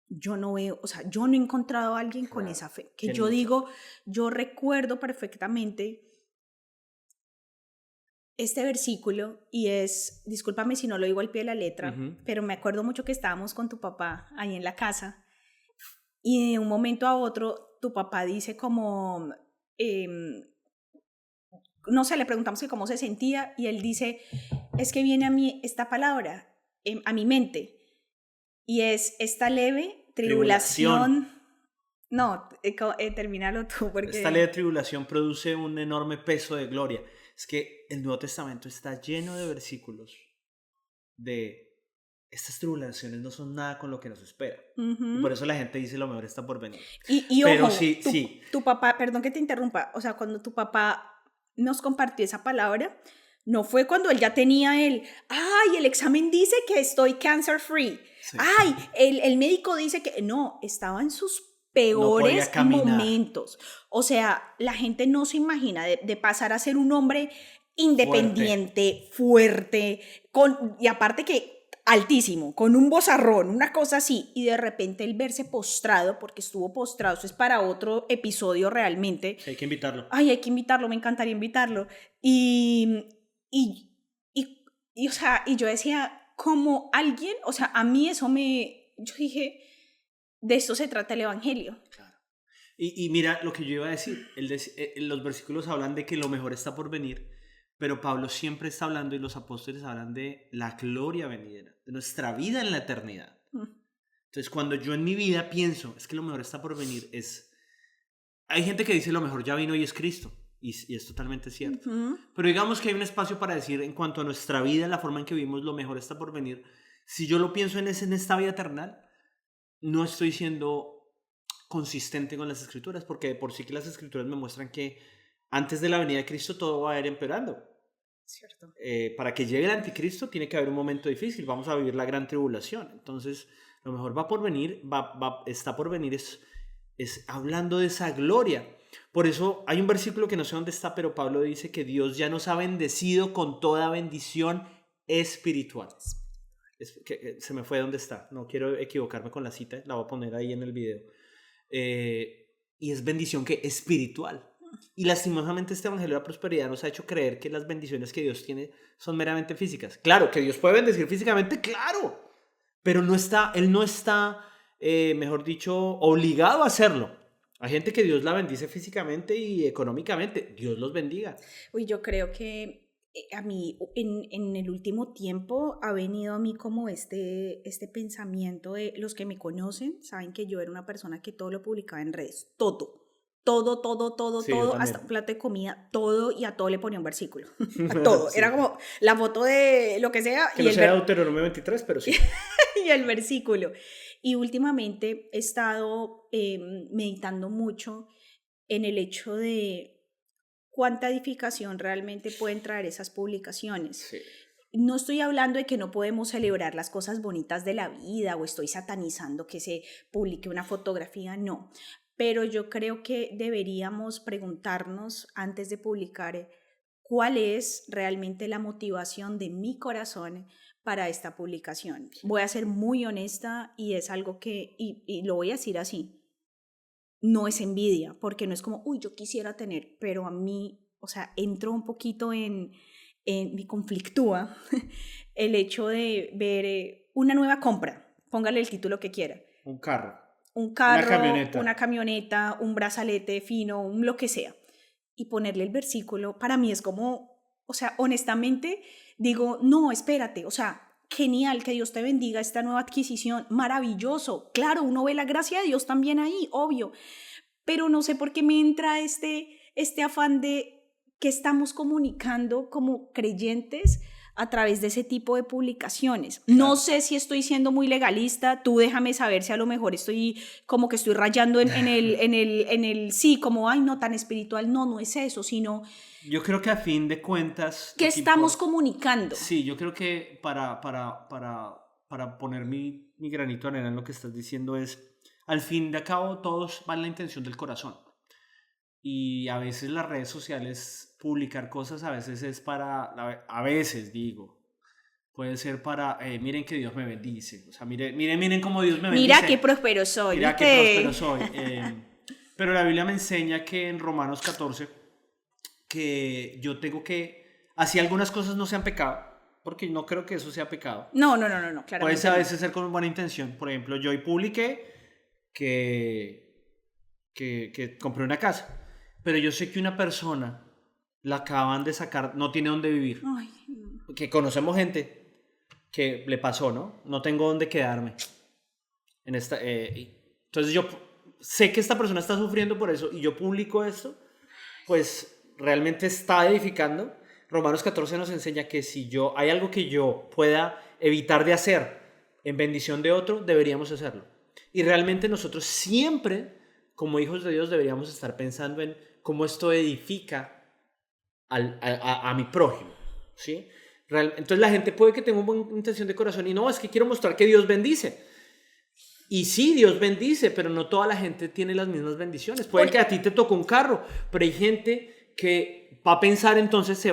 A: no veo. O sea, yo no he encontrado a alguien con esa fe. Que yo digo, yo recuerdo perfectamente este versículo y es, discúlpame si no lo digo al pie de la letra, pero me acuerdo mucho que estábamos con tu papá ahí en la casa y de un momento a otro tu papá dice como, no sé, le preguntamos que cómo se sentía y él dice, es que viene a mí esta palabra, a mi mente y es esta leve tribulación No, termínalo tú porque...
B: Esta ley de tribulación produce un enorme peso de gloria. Es que el Nuevo Testamento está lleno de versículos de estas tribulaciones no son nada con lo que nos espera. Y por eso la gente dice lo mejor está por venir.
A: Y
B: Pero
A: ojo,
B: sí.
A: Tu papá, perdón que te interrumpa, o sea, cuando tu papá nos compartió esa palabra, no fue cuando él ya tenía el examen dice que estoy cancer free. Sí. El médico dice que no, estaba en sus peores momentos. O sea, la gente no se imagina de pasar a ser un hombre independiente, fuerte y aparte que altísimo, con un vozarrón, una cosa así, y de repente el verse postrado, porque estuvo postrado, eso es para otro episodio realmente.
B: Hay que invitarlo.
A: Hay que invitarlo, me encantaría invitarlo. O sea, y yo decía, como alguien, o sea, a mí eso yo dije, de esto se trata el evangelio.
B: Claro. Y mira lo que yo iba a decir, los versículos hablan de que lo mejor está por venir, pero Pablo siempre está hablando y los apóstoles hablan de la gloria venidera, de nuestra vida en la eternidad. Entonces, cuando yo en mi vida pienso, es que lo mejor está por venir, hay gente que dice lo mejor ya vino y es Cristo, y es totalmente cierto. Pero digamos que hay un espacio para decir en cuanto a nuestra vida, la forma en que vivimos, lo mejor está por venir. Si yo lo pienso en esta vida terrenal, no estoy siendo consistente con las escrituras, porque de por sí que las escrituras me muestran que antes de la venida de Cristo todo va a ir empeorando.
A: Cierto.
B: Para que llegue el anticristo tiene que haber un momento difícil, vamos a vivir la gran tribulación. Entonces, lo mejor va por venir, está por venir, es hablando de esa gloria. Por eso hay un versículo que no sé dónde está, pero Pablo dice que Dios ya nos ha bendecido con toda bendición espiritual. Se me fue dónde está, no quiero equivocarme con la cita, la voy a poner ahí en el video. Y es bendición que espiritual. Y lastimosamente este evangelio de la prosperidad nos ha hecho creer que las bendiciones que Dios tiene son meramente físicas. Claro, que Dios puede bendecir físicamente, claro, pero Él no está, mejor dicho, obligado a hacerlo. Hay gente que Dios la bendice físicamente y económicamente. Dios los bendiga.
A: Uy, yo creo que a mí en el último tiempo ha venido a mí como este pensamiento de los que me conocen, saben que yo era una persona que todo lo publicaba en redes, todo, sí, hasta un plato de comida, todo, y a todo le ponía un versículo, a todo, sí. Era como la foto de lo que sea.
B: Que no sea Deuteronomio 23, pero sí.
A: Y el versículo. Y últimamente he estado meditando mucho en el hecho de cuánta edificación realmente pueden traer esas publicaciones. Sí. No estoy hablando de que no podemos celebrar las cosas bonitas de la vida o estoy satanizando que se publique una fotografía, no. Pero yo creo que deberíamos preguntarnos antes de publicar cuál es realmente la motivación de mi corazón para esta publicación. Voy a ser muy honesta y es algo que, y lo voy a decir así, no es envidia, porque no es como, uy, yo quisiera tener, pero a mí, o sea, entro un poquito me conflictúa el hecho de ver una nueva compra, póngale el título que quiera.
B: Un carro,
A: una camioneta, un brazalete fino, lo que sea, y ponerle el versículo, para mí es como, o sea, honestamente, digo, no, espérate, o sea, genial, que Dios te bendiga esta nueva adquisición, maravilloso, claro, uno ve la gracia de Dios también ahí, obvio, pero no sé por qué me entra este afán de que estamos comunicando como creyentes a través de ese tipo de publicaciones. Claro. No sé si estoy siendo muy legalista, tú déjame saber si a lo mejor estoy como que estoy rayando en el sí, como, ay, no, tan espiritual, no es eso, sino...
B: Yo creo que a fin de cuentas...
A: ¿Qué estamos comunicando?
B: Sí, yo creo que para poner mi granito de arena en lo que estás diciendo es, al fin de cabo, todos van la intención del corazón. Y a veces las redes sociales, publicar cosas, a veces es puede ser para, miren que Dios me bendice. O sea, miren cómo Dios me bendice.
A: Mira qué próspero soy.
B: Mira qué próspero soy. Pero la Biblia me enseña que en Romanos 14, que yo tengo que, así algunas cosas no sean pecado, porque no creo que eso sea pecado.
A: No, claramente.
B: Puede a veces ser con buena intención. Por ejemplo, yo hoy publiqué que compré una casa, pero yo sé que una persona la acaban de sacar, no tiene dónde vivir.
A: Ay, no.
B: Que conocemos gente que le pasó, ¿no? No tengo dónde quedarme. Entonces yo sé que esta persona está sufriendo por eso y yo publico esto, pues realmente está edificando. Romanos 14 nos enseña que si hay algo que yo pueda evitar de hacer en bendición de otro, deberíamos hacerlo. Y realmente nosotros siempre, como hijos de Dios, deberíamos estar pensando en cómo esto edifica a mi prójimo, ¿sí? Entonces la gente puede que tenga una buena intención de corazón y no, es que quiero mostrar que Dios bendice. Y sí, Dios bendice, pero no toda la gente tiene las mismas bendiciones. Puede que a ti te tocó un carro, pero hay gente que va a pensar entonces,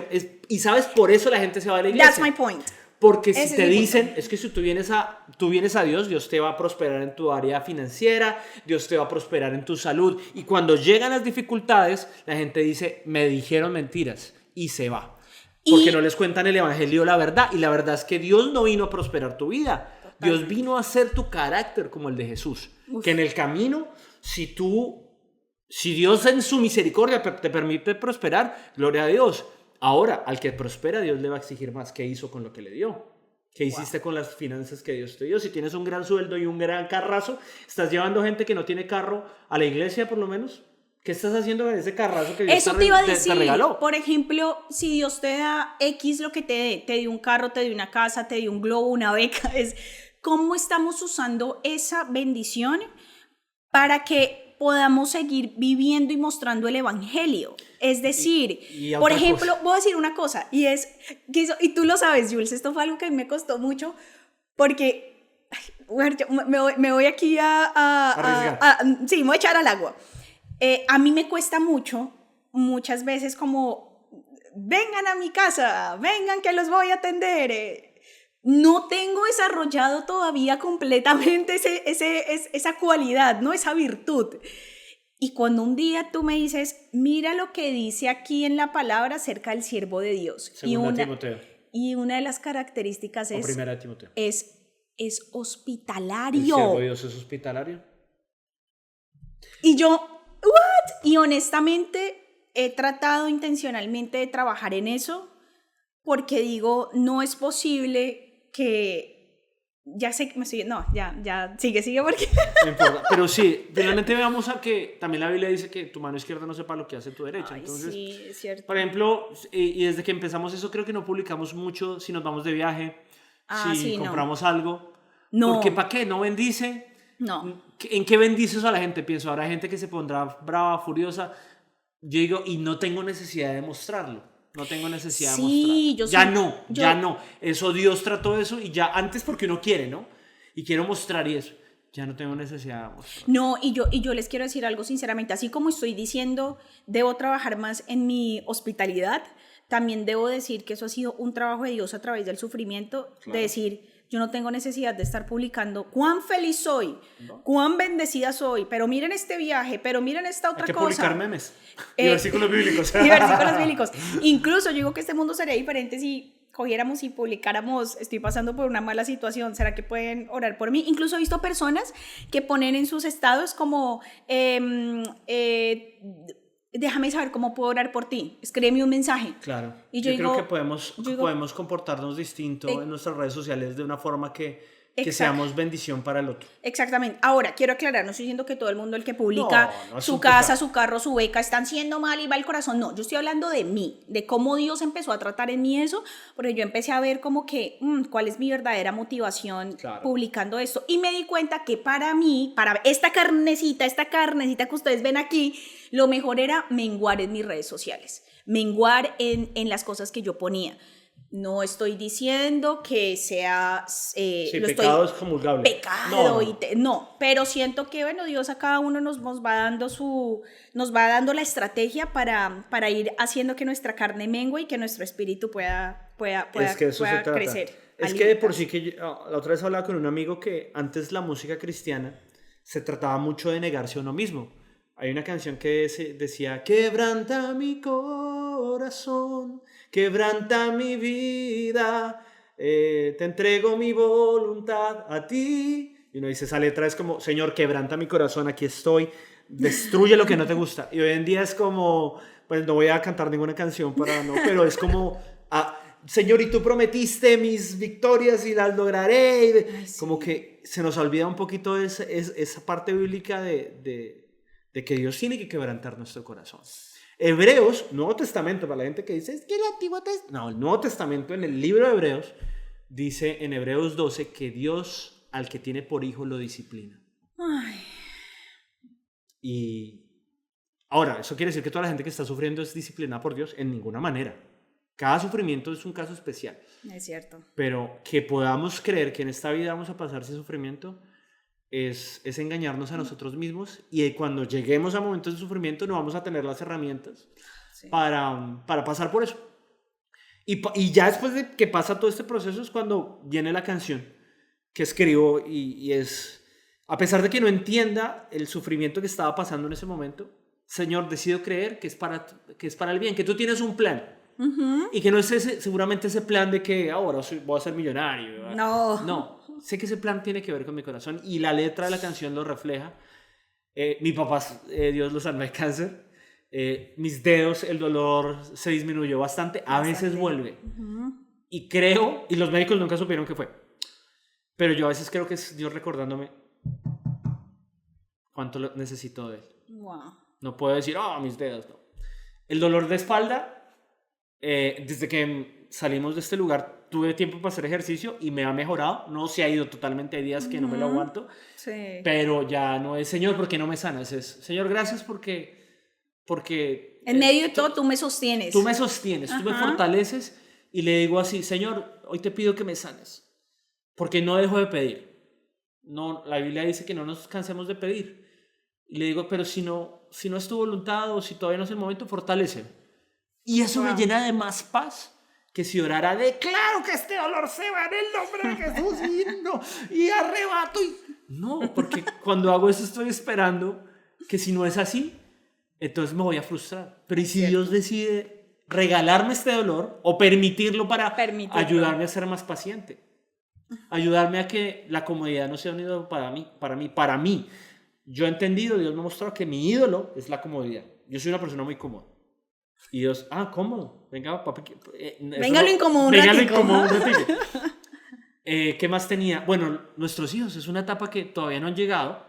B: y sabes, por eso la gente se va a la iglesia.
A: That's my point.
B: Porque si te dicen, es que si tú vienes a Dios, Dios te va a prosperar en tu área financiera, Dios te va a prosperar en tu salud. Y cuando llegan las dificultades, la gente dice, me dijeron mentiras, y se va. Porque no les cuentan el evangelio, la verdad. Y la verdad es que Dios no vino a prosperar tu vida. Dios vino a hacer tu carácter como el de Jesús. Uf. Que en el camino, si Dios en su misericordia te permite prosperar, gloria a Dios. Ahora, al que prospera, Dios le va a exigir más. ¿Qué hizo con lo que le dio? ¿Qué hiciste con las finanzas que Dios te dio? Si tienes un gran sueldo y un gran carrazo, ¿estás llevando gente que no tiene carro a la iglesia por lo menos? ¿Qué estás haciendo con ese carrazo que Dios te regaló?
A: Por ejemplo, si Dios te da X lo que te dio un carro, te dio una casa, te dio un globo, una beca, es cómo estamos usando esa bendición para que podamos seguir viviendo y mostrando el evangelio. Es decir, por ejemplo, voy a decir una cosa, y es, y tú lo sabes, Jules, esto fue algo que a mí me costó mucho, porque me voy aquí sí, me voy a echar al agua. A mí me cuesta muchas veces como, vengan a mi casa, vengan que los voy a atender. No tengo desarrollado todavía completamente esa cualidad, ¿no? Esa virtud. Y cuando un día tú me dices, mira lo que dice aquí en la palabra acerca del siervo de Dios.
B: Timoteo.
A: Y una de las características
B: Timoteo.
A: es hospitalario.
B: ¿El siervo de Dios es hospitalario?
A: Y yo, ¿what? Y honestamente he tratado intencionalmente de trabajar en eso porque digo, no es posible que... Ya sé que me estoy... No, ya, sigue porque...
B: No importa, pero sí, finalmente veamos a que también la Biblia dice que tu mano izquierda no sepa lo que hace tu derecha.
A: Ay,
B: entonces,
A: sí, es cierto.
B: Por ejemplo, y desde que empezamos eso creo que no publicamos mucho si nos vamos de viaje, si compramos algo.
A: No.
B: Porque ¿para qué? ¿No bendice?
A: No.
B: ¿En qué bendice eso a la gente? Pienso, habrá gente que se pondrá brava, furiosa. Yo digo, y no tengo necesidad de mostrarlo. No tengo necesidad de mostrar. Ya no. Eso Dios trató eso y ya antes porque uno quiere, ¿no? Y quiero mostrar y eso. Ya no tengo necesidad de mostrar.
A: No, y yo les quiero decir algo sinceramente. Así como estoy diciendo, debo trabajar más en mi hospitalidad, también debo decir que eso ha sido un trabajo de Dios a través del sufrimiento, claro. De decir... Yo no tengo necesidad de estar publicando cuán feliz soy, cuán bendecida soy, pero miren este viaje, pero miren esta otra cosa.
B: Hay que publicar memes y versículos bíblicos.
A: Y versículos bíblicos. Incluso yo digo que este mundo sería diferente si cogiéramos y publicáramos, estoy pasando por una mala situación, ¿será que pueden orar por mí? Incluso he visto personas que ponen en sus estados como... déjame saber cómo puedo orar por ti, escríbeme un mensaje.
B: Claro, y yo creo que podemos comportarnos distinto en nuestras redes sociales de una forma que seamos bendición para el otro.
A: Exactamente. Ahora, quiero aclarar, no estoy diciendo que todo el mundo el que publica su casa, su carro, su beca, están siendo mal y va el corazón. No, yo estoy hablando de mí, de cómo Dios empezó a tratar en mí eso, porque yo empecé a ver como que, cuál es mi verdadera motivación publicando esto. Y me di cuenta que para mí, para esta carnecita que ustedes ven aquí, lo mejor era menguar en mis redes sociales, menguar en las cosas que yo ponía. No estoy diciendo que sea...
B: pecado es comulgable.
A: Pecado. No, pero siento que, bueno, Dios a cada uno nos va dando la estrategia para ir haciendo que nuestra carne mengue y que nuestro espíritu pueda crecer.
B: Es que de por sí que la otra vez hablaba con un amigo que antes la música cristiana se trataba mucho de negarse a uno mismo. Hay una canción que decía, quebranta mi corazón, quebranta mi vida, te entrego mi voluntad a ti. Y uno dice, esa letra es como, Señor, quebranta mi corazón, aquí estoy, destruye lo que no te gusta. Y hoy en día es como, pues no voy a cantar ninguna canción pero es como, Señor, y tú prometiste mis victorias y las lograré.
A: Ay, sí.
B: Como que se nos olvida un poquito esa parte bíblica de que Dios tiene que quebrantar nuestro corazón. Hebreos, Nuevo Testamento, para la gente que dice, es que el Antiguo Testamento... No, el Nuevo Testamento, en el libro de Hebreos, dice en Hebreos 12 que Dios al que tiene por hijo lo disciplina.
A: Ay,
B: Y ahora, ¿eso quiere decir que toda la gente que está sufriendo es disciplinada por Dios? En ninguna manera. Cada sufrimiento es un caso especial.
A: es cierto.
B: Pero que podamos creer que en esta vida vamos a pasar sin sufrimiento es engañarnos a nosotros mismos, y cuando lleguemos a momentos de sufrimiento no vamos a tener las herramientas
A: Sí.
B: para pasar por eso. Y ya después de que pasa todo este proceso es cuando viene la canción que escribo, y es, a pesar de que no entienda el sufrimiento que estaba pasando en ese momento, Señor, decido creer que es para el bien, que tú tienes un plan.
A: Uh-huh.
B: Y que no es seguramente ese plan de que ahora voy a ser millonario, ¿verdad? No, sé que ese plan tiene que ver con mi corazón, y la letra de la canción lo refleja. Mi papá, Dios lo salve de cáncer. Mis dedos, el dolor se disminuyó bastante. A veces vuelve.
A: Uh-huh.
B: Y creo, y los médicos nunca supieron qué fue, pero yo a veces creo que es Dios recordándome cuánto necesito de él.
A: Wow.
B: No puedo decir, mis dedos, no. El dolor de espalda, desde que salimos de este lugar, tuve tiempo para hacer ejercicio y me ha mejorado. No se ha ido totalmente, hay días que no me lo aguanto.
A: Sí.
B: Pero ya no es, Señor, ¿por qué no me sanas? Es, Señor, gracias porque
A: en medio de todo tú me sostienes.
B: Tú me sostienes, tú me fortaleces. Y le digo así, Señor, hoy te pido que me sanes, porque no dejo de pedir. No, la Biblia dice que no nos cansemos de pedir. Y le digo, pero si no es tu voluntad, o si todavía no es el momento, fortaléceme. Y eso me llena de más paz que si orara declaro que este dolor se va en el nombre de Jesús y arrebato. No, porque cuando hago eso estoy esperando que si no es así, entonces me voy a frustrar. Pero ¿y si Dios decide regalarme este dolor o permitirlo para ayudarme a ser más paciente? Ayudarme a que la comodidad no sea un ídolo para mí. Yo he entendido, Dios me ha mostrado que mi ídolo es la comodidad. Yo soy una persona muy cómoda. Y Dios, cómodo. Venga, papi.
A: Venga lo incómodo un ratito.
B: ¿Qué más tenía? Bueno, nuestros hijos es una etapa que todavía no han llegado.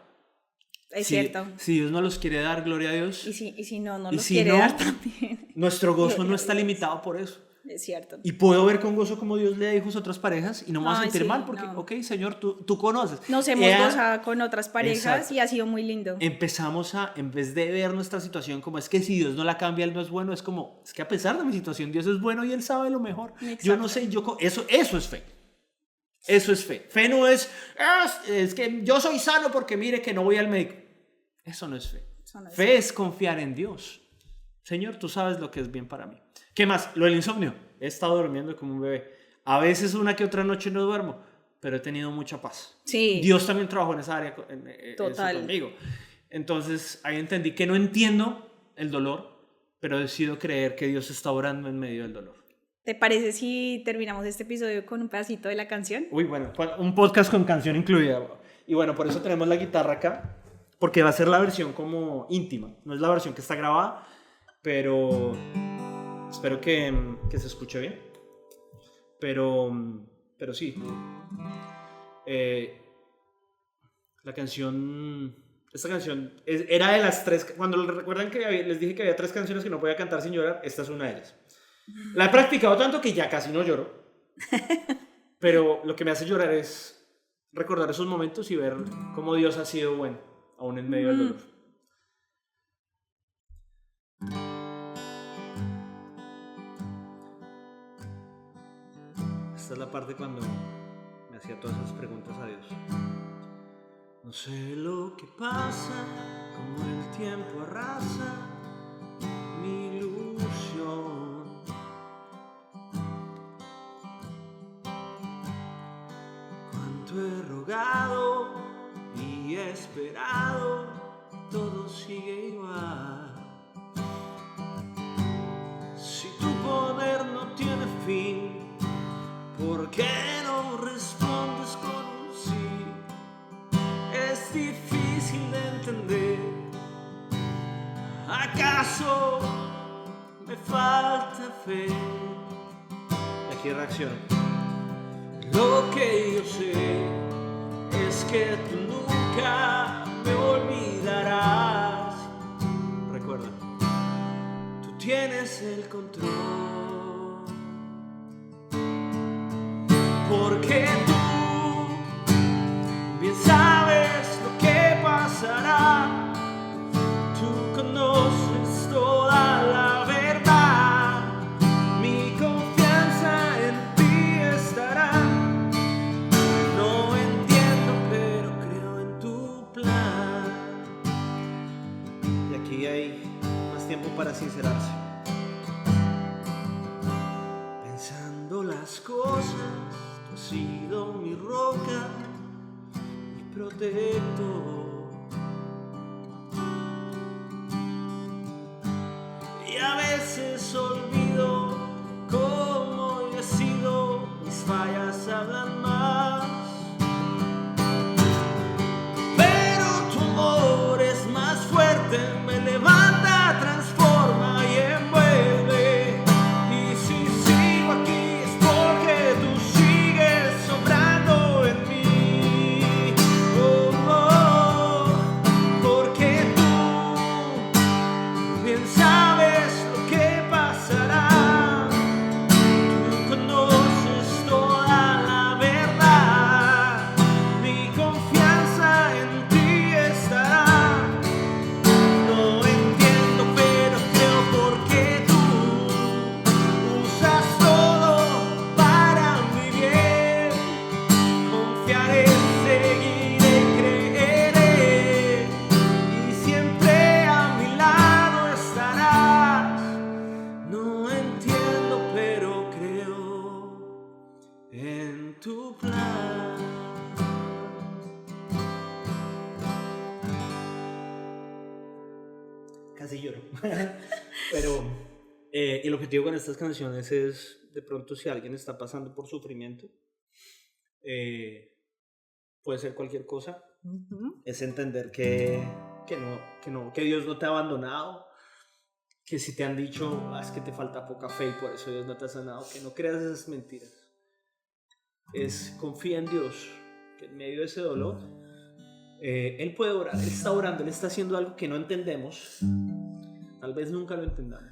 A: Es cierto.
B: Si Dios no los quiere dar, gloria a Dios.
A: Y si no los quiere dar también.
B: Nuestro gozo no está limitado por eso.
A: Es cierto.
B: Y puedo ver con gozo como Dios le da hijos a otras parejas y no me voy a sentir mal porque, ok, Señor, tú conoces.
A: Nos hemos gozado con otras parejas. Exacto. Y ha sido muy lindo.
B: Empezamos en vez de ver nuestra situación como es que si Dios no la cambia, Él no es bueno, es como, es que a pesar de mi situación, Dios es bueno y Él sabe lo mejor. Exacto. Yo no sé, eso es fe. Eso es fe. Fe no es que yo soy sano porque mire que no voy al médico. Eso no es fe. Fe es confiar en Dios. Señor, tú sabes lo que es bien para mí. ¿Qué más? Lo del insomnio. He estado durmiendo como un bebé. A veces una que otra noche no duermo, pero he tenido mucha paz.
A: Sí.
B: Dios también trabajó en esa área
A: Total.
B: Eso conmigo. Entonces ahí entendí que no entiendo el dolor, pero decido creer que Dios está orando en medio del dolor.
A: ¿Te parece si terminamos este episodio con un pedacito de la canción?
B: Uy, bueno, un podcast con canción incluida. Y bueno, por eso tenemos la guitarra acá, porque va a ser la versión como íntima. No es la versión que está grabada, pero espero que se escuche bien. Pero sí. Esta canción era de las tres. Cuando recuerdan que les dije que había 3 canciones que no podía cantar sin llorar, esta es una de ellas. La he practicado tanto que ya casi no lloro. Pero lo que me hace llorar es recordar esos momentos y ver cómo Dios ha sido bueno, aún en medio del dolor. Esta es la parte cuando me hacía todas esas preguntas a Dios. No sé lo que pasa, como el tiempo arrasa mi ilusión. Cuánto he rogado y esperado, todo sigue igual. Si tu poder no tiene fin, ¿por qué no respondes con un sí? Es difícil de entender. ¿Acaso me falta fe? La aquí reacciona. Lo que yo sé es que tú nunca me olvidarás. Recuerda, tú tienes el control, porque tú bien sabes lo que pasará. Tú conoces toda la verdad. Mi confianza en ti estará. No entiendo, pero creo en tu plan. Y aquí hay más tiempo para sincerarse. Pensando las cosas, tú has sido mi roca, mi protector. Y a veces olvido cómo yo he sido, mis fallas hablan más. Pero tu amor es más fuerte, me levanta, transforma y envuelve. Y si sigo aquí es porque tú sigues obrando en mí. Oh, oh, porque tú bien sabes lo que pasará. Tú conoces toda la verdad. Mi confianza en ti estará. No entiendo, pero creo porque tú usas todo para mi bien. Confiaré, seguiré, creeré. Y siempre a mi lado estarás. No entiendo, pero creo en tu plan. Casi lloro. Pero el objetivo con estas canciones es, de pronto, si alguien está pasando por sufrimiento, puede ser cualquier cosa, es entender que Dios no te ha abandonado, que si te han dicho es que te falta poca fe y por eso Dios no te ha sanado, que no creas esas mentiras. Es confía en Dios, que en medio de ese dolor Él puede orar, Él está orando, Él está haciendo algo que no entendemos, tal vez nunca lo entendamos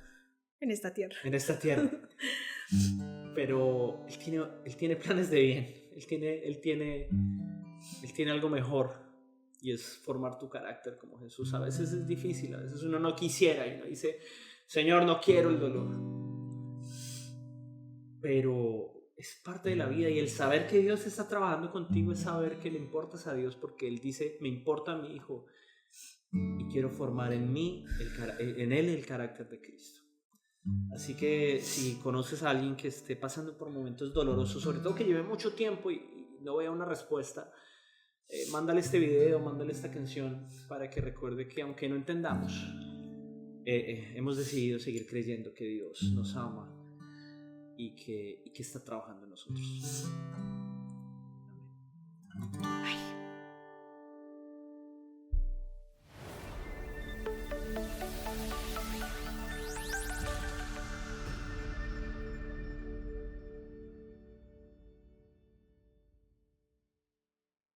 A: En esta tierra.
B: en esta tierra, pero Él tiene planes de bien, Él tiene algo mejor, y es formar tu carácter como Jesús. A veces es difícil, a veces uno no quisiera y uno dice, Señor, no quiero el dolor, pero es parte de la vida, y el saber que Dios está trabajando contigo es saber que le importas a Dios, porque Él dice, me importa a mi hijo y quiero formar en él el carácter de Cristo. Así que si conoces a alguien que esté pasando por momentos dolorosos, sobre todo que lleve mucho tiempo y no vea una respuesta, mándale este video, mándale esta canción, para que recuerde que aunque no entendamos, hemos decidido seguir creyendo que Dios nos ama y que está trabajando en nosotros.